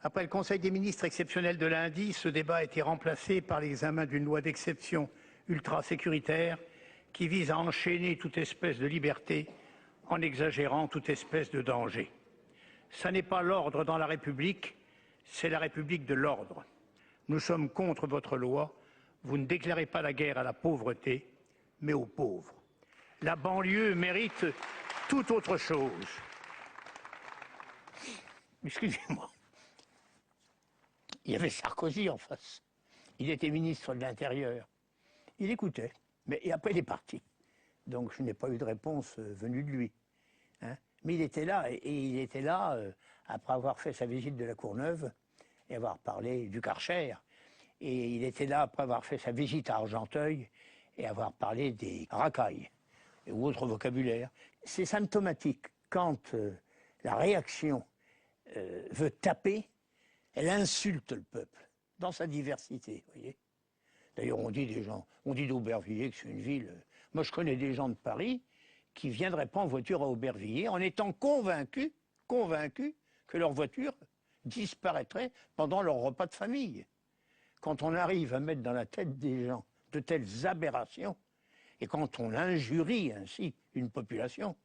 Après le Conseil des ministres exceptionnel de lundi, ce débat a été remplacé par l'examen d'une loi d'exception ultra-sécuritaire qui vise à enchaîner toute espèce de liberté en exagérant toute espèce de danger. Ça n'est pas l'ordre dans la République, c'est la République de l'ordre. Nous sommes contre votre loi. Vous ne déclarez pas la guerre à la pauvreté, mais aux pauvres. La banlieue mérite tout autre chose. Excusez-moi. Il y avait Sarkozy en face. Il était ministre de l'Intérieur. Il écoutait, mais après il est parti. Donc je n'ai pas eu de réponse venue de lui. Hein. Mais il était là, et il était là après avoir fait sa visite de la Courneuve et avoir parlé du Karcher. Et il était là après avoir fait sa visite à Argenteuil et avoir parlé des racailles ou autre vocabulaire. C'est symptomatique. Quand la réaction veut taper, elle insulte le peuple dans sa diversité, voyez. D'ailleurs, on dit d'Aubervilliers que c'est une ville. Moi, je connais des gens de Paris qui ne viendraient pas en voiture à Aubervilliers en étant convaincus que leur voiture disparaîtrait pendant leur repas de famille. Quand on arrive à mettre dans la tête des gens de telles aberrations, et quand on injurie ainsi une population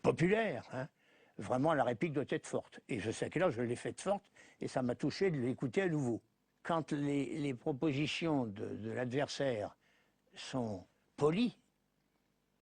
populaire, hein, vraiment la réplique doit être forte. Et je sais que là, je l'ai faite forte, et ça m'a touché de l'écouter à nouveau. Quand les propositions de l'adversaire sont polies,